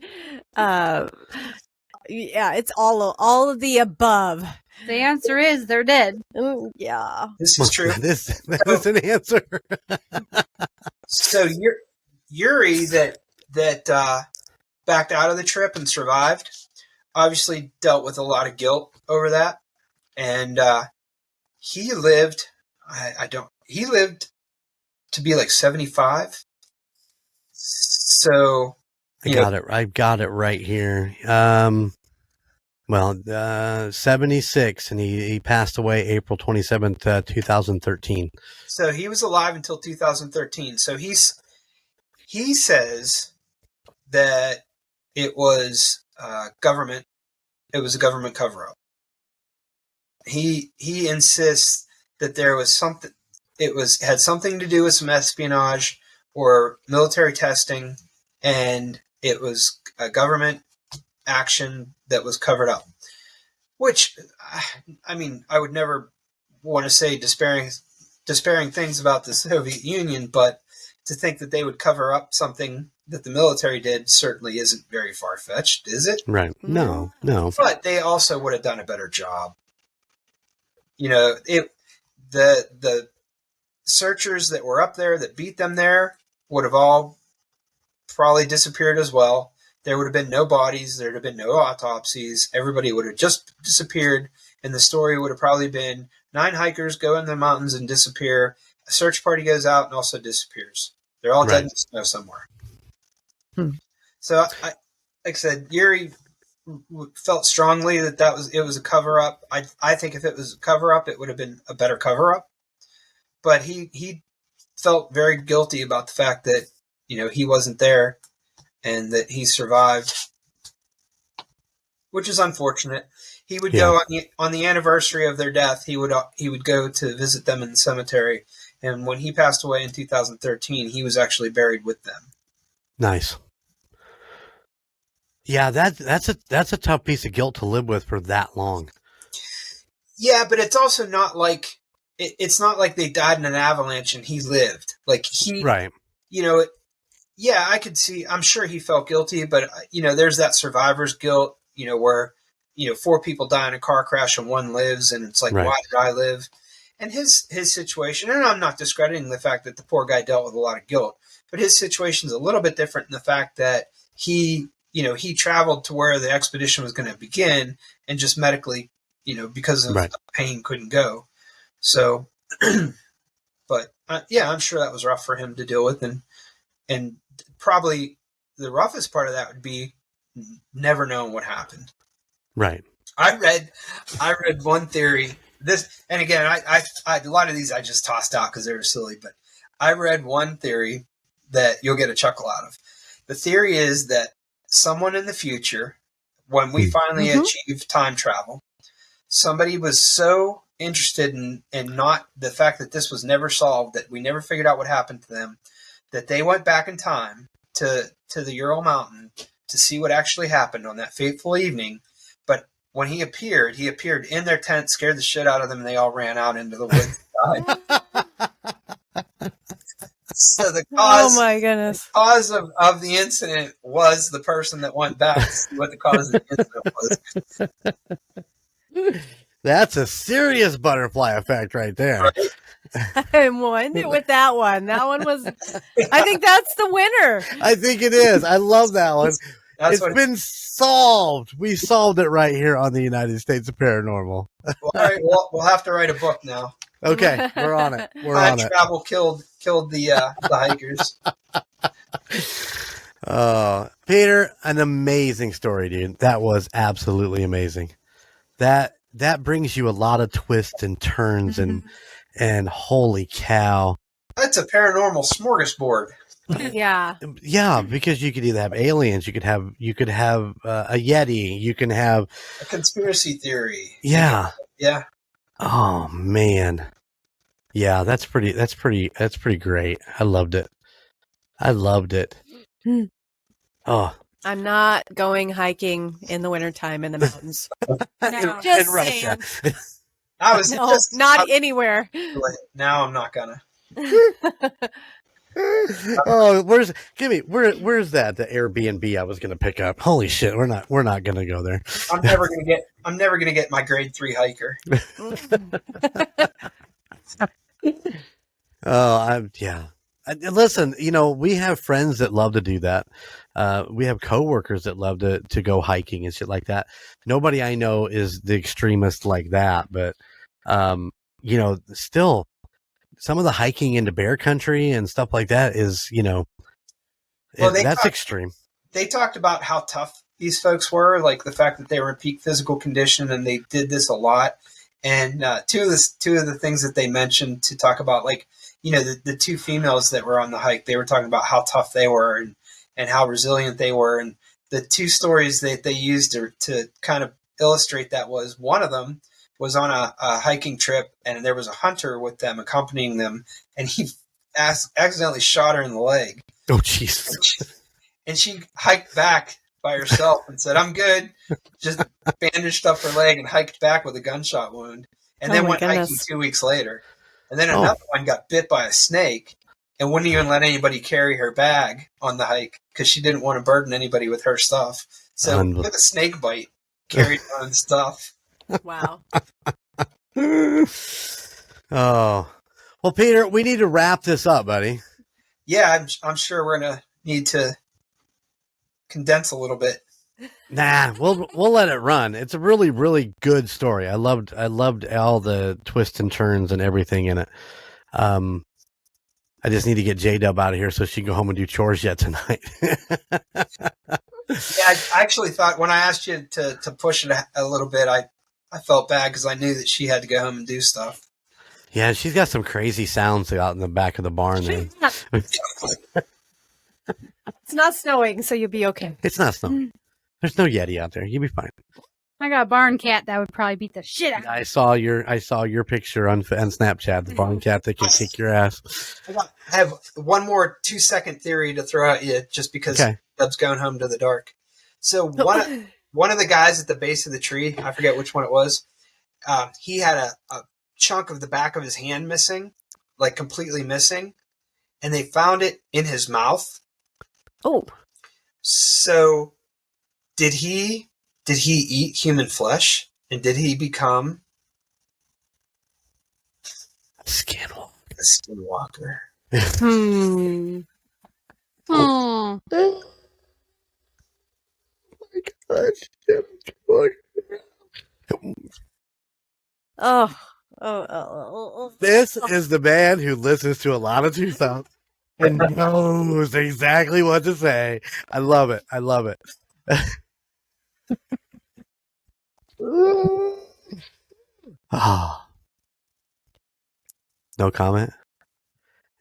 it's all of the above. The answer is they're dead. Ooh, yeah. This is true. That is an answer. So Yuri that backed out of the trip and survived obviously dealt with a lot of guilt over that. And he lived to be like 75. So I've got it right here. 76, and he passed away April 27th, 2013. So he was alive until 2013. So he says that it was government. It was a government cover-up. He insists that there was something. Had something to do with some espionage or military testing, and it was a government action that was covered up. Which, I mean, I would never want to say despairing things about the Soviet Union, but to think that they would cover up something that the military did certainly isn't very far-fetched, is it? Right. No. But they also would have done a better job. The searchers that were up there that beat them there would have all probably disappeared as well. There would have been no bodies. There would have been no autopsies. Everybody would have just disappeared. And the story would have probably been 9 hikers go in the mountains and disappear. A search party goes out and also disappears. They're all dead in the snow somewhere. So, like I said, Yuri felt strongly that it was a cover-up. I think if it was a cover-up, it would have been a better cover-up. But he felt very guilty about the fact that, he wasn't there and that he survived, which is unfortunate. He would go on the anniversary of their death. He would go to visit them in the cemetery. And when he passed away in 2013, he was actually buried with them. Nice. Yeah, that's a tough piece of guilt to live with for that long. Yeah, but it's also not like it's not like they died in an avalanche and he lived. Like right. Yeah, I could see. I'm sure he felt guilty, but there's that survivor's guilt. Where 4 people die in a car crash and 1 lives, and it's like, why did I live? And his situation, and I'm not discrediting the fact that the poor guy dealt with a lot of guilt, but his situation's a little bit different in the fact that he traveled to where the expedition was going to begin and just medically, because of pain couldn't go. So, but I'm sure that was rough for him to deal with. And probably the roughest part of that would be never knowing what happened. Right. I read one theory. This, and again, I a lot of these I just tossed out because they were silly, but I read one theory that you'll get a chuckle out of. The theory is that someone in the future, when we finally achieve time travel, somebody was so interested in not the fact that this was never solved, that we never figured out what happened to them, that they went back in time to the Ural Mountain to see what actually happened on that fateful evening. But when he appeared in their tent, scared the shit out of them, and they all ran out into the woods and died. So the cause, oh my goodness, cause of the incident was the person that went back to see what the cause of the incident was. That's a serious butterfly effect right there. Right? I'm with that one. That one was. I think that's the winner. I think it is. I love that one. That's It's been solved. We solved it right here on the United States of Paranormal. Well, all right, we'll have to write a book now. Okay, we're on it. We're Time on it. travel killed the hikers. Peter, an amazing story, dude. That was absolutely amazing. That brings you a lot of twists and turns and holy cow. That's a paranormal smorgasbord. Yeah. Yeah, because you could either have aliens, you could have a Yeti, you can have A conspiracy theory. yeah. Yeah. Oh man. Yeah, that's pretty great. I loved it. Oh. I'm not going hiking in the wintertime in the mountains. In Just Russia. I was not anywhere. Now I'm not gonna. Oh, where's that? The Airbnb I was gonna pick up. Holy shit, we're not gonna go there. I'm never gonna get my grade 3 hiker. Listen, we have friends that love to do that. We have coworkers that love to go hiking and shit like that. Nobody I know is the extremist like that, but still some of the hiking into bear country and stuff like that is, that's extreme. They talked about how tough these folks were, like the fact that they were in peak physical condition and they did this a lot. And two of the things that they mentioned to talk about, like, the two females that were on the hike, they were talking about how tough they were and how resilient they were. And the two stories that they used to kind of illustrate that was, one of them was on a hiking trip, and there was a hunter with them accompanying them, and he accidentally shot her in the leg. Oh, Jesus. And she hiked back by herself and said, "I'm good." Just bandaged up her leg and hiked back with a gunshot wound, and then went hiking 2 weeks later. And then another one got bit by a snake and wouldn't even let anybody carry her bag on the hike because she didn't want to burden anybody with her stuff. So with a snake bite, carried her own stuff. Wow. Oh. Well, Peter, we need to wrap this up, buddy. Yeah, I'm sure we're going to need to condense a little bit. Nah, we'll let it run. It's a really, really good story. I loved all the twists and turns and everything in it. I just need to get J-Dub out of here so she can go home and do chores yet tonight. Yeah, I actually thought when I asked you to push it a little bit, I felt bad because I knew that she had to go home and do stuff. Yeah, she's got some crazy sounds out in the back of the barn there. It's not snowing, so you'll be okay. It's not snowing. There's no Yeti out there. You'll be fine. I got a barn cat that would probably beat the shit out of me. I saw your picture on Snapchat. The barn cat that can kick your ass. I have one more 2-second theory to throw at you, just because Dub's going home to the dark. So one of the guys at the base of the tree, I forget which one it was, he had a chunk of the back of his hand missing, like completely missing, and they found it in his mouth. Oh. So did he eat human flesh, and did he become a skinwalker? A skinwalker. Oh my gosh. Oh. This is the man who listens to a lot of 2000 and knows exactly what to say. I love it. Oh. No comment?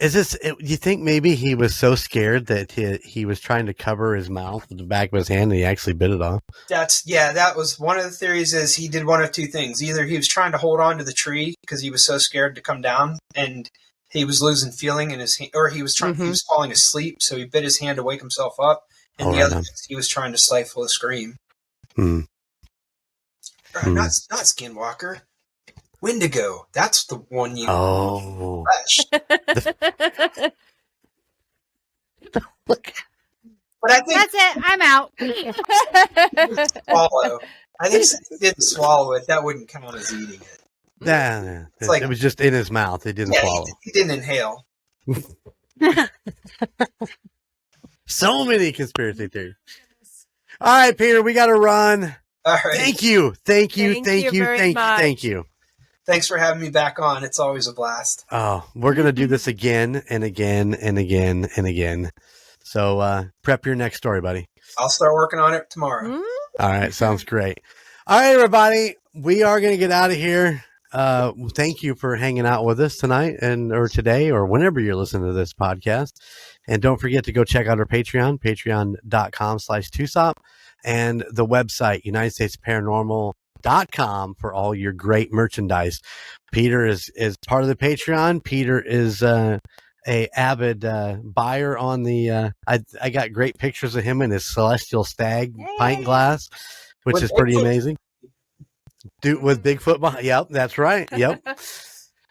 Is this? You think maybe he was so scared that he was trying to cover his mouth with the back of his hand, and he actually bit it off? That was one of the theories. Is he did one of two things: either he was trying to hold on to the tree because he was so scared to come down, and he was losing feeling in his hand, or he was trying. He was falling asleep, so he bit his hand to wake himself up, and the other is he was trying to stifle a scream. Not Skinwalker. Wendigo. That's the one you. Oh. But I think That's it. I'm out. swallow. I think since he didn't swallow it, that wouldn't count as eating it. Yeah. like- It was just in his mouth. It didn't swallow. He didn't inhale. So many conspiracy theories. All right, Peter, we got to run. All right. Thank you. Thank you very much. Thank you. Thanks for having me back on. It's always a blast. Oh, we're going to do this again and again and again and again. So prep your next story, buddy. I'll start working on it tomorrow. All right. Sounds great. All right, everybody. We are going to get out of here. Thank you for hanging out with us tonight or today or whenever you're listening to this podcast. And don't forget to go check out our Patreon, patreon.com/2sop, and the website, UnitedStatesParanormal.com, for all your great merchandise. Peter is part of the Patreon. Peter is a avid buyer on the I got great pictures of him in his celestial stag pint glass, which With is pretty Bigfoot. amazing. Dude with Bigfoot behind. Yep, that's right. Yep.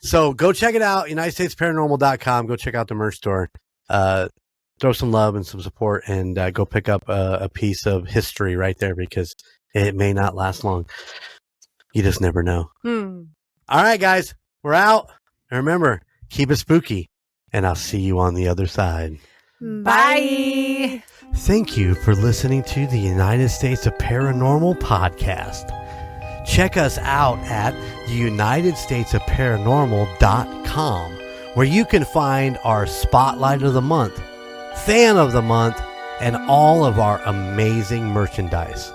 So go check it out, UnitedStatesParanormal.com. Go check out the merch store. Throw some love and some support, and go pick up a piece of history right there, because it may not last long. You just never know. All right, guys, we're out. And remember, keep it spooky, and I'll see you on the other side. Bye. Thank you for listening to the United States of Paranormal podcast. Check us out at UnitedStatesOfParanormal.com, where you can find our Spotlight of the Month, Fan of the Month, and all of our amazing merchandise.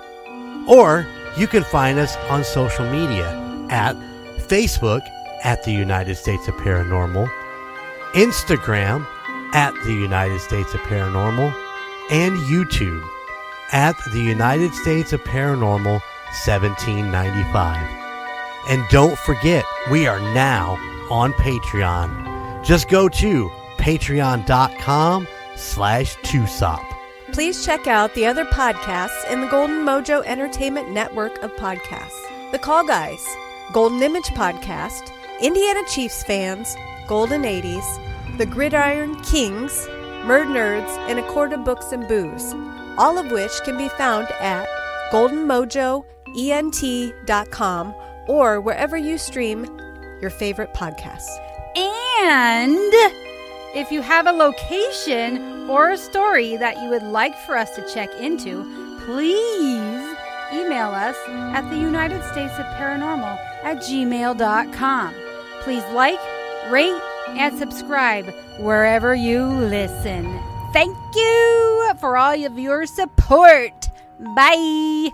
Or you can find us on social media at Facebook at the United States of Paranormal, Instagram at the United States of Paranormal, and YouTube at the United States of Paranormal 1795. And don't forget, we are now on Patreon. Just go to patreon.com/2sop. Please check out the other podcasts in the Golden Mojo Entertainment Network of podcasts. The Call Guys, Golden Image Podcast, Indiana Chiefs Fans, Golden 80s, The Gridiron Kings, Murd Nerds, and A Quart of Books and Booze, all of which can be found at goldenmojoent.com or wherever you stream your favorite podcasts. And if you have a location or a story that you would like for us to check into, please email us at the United States of Paranormal at gmail.com. Please like, rate, and subscribe wherever you listen. Thank you for all of your support. Bye.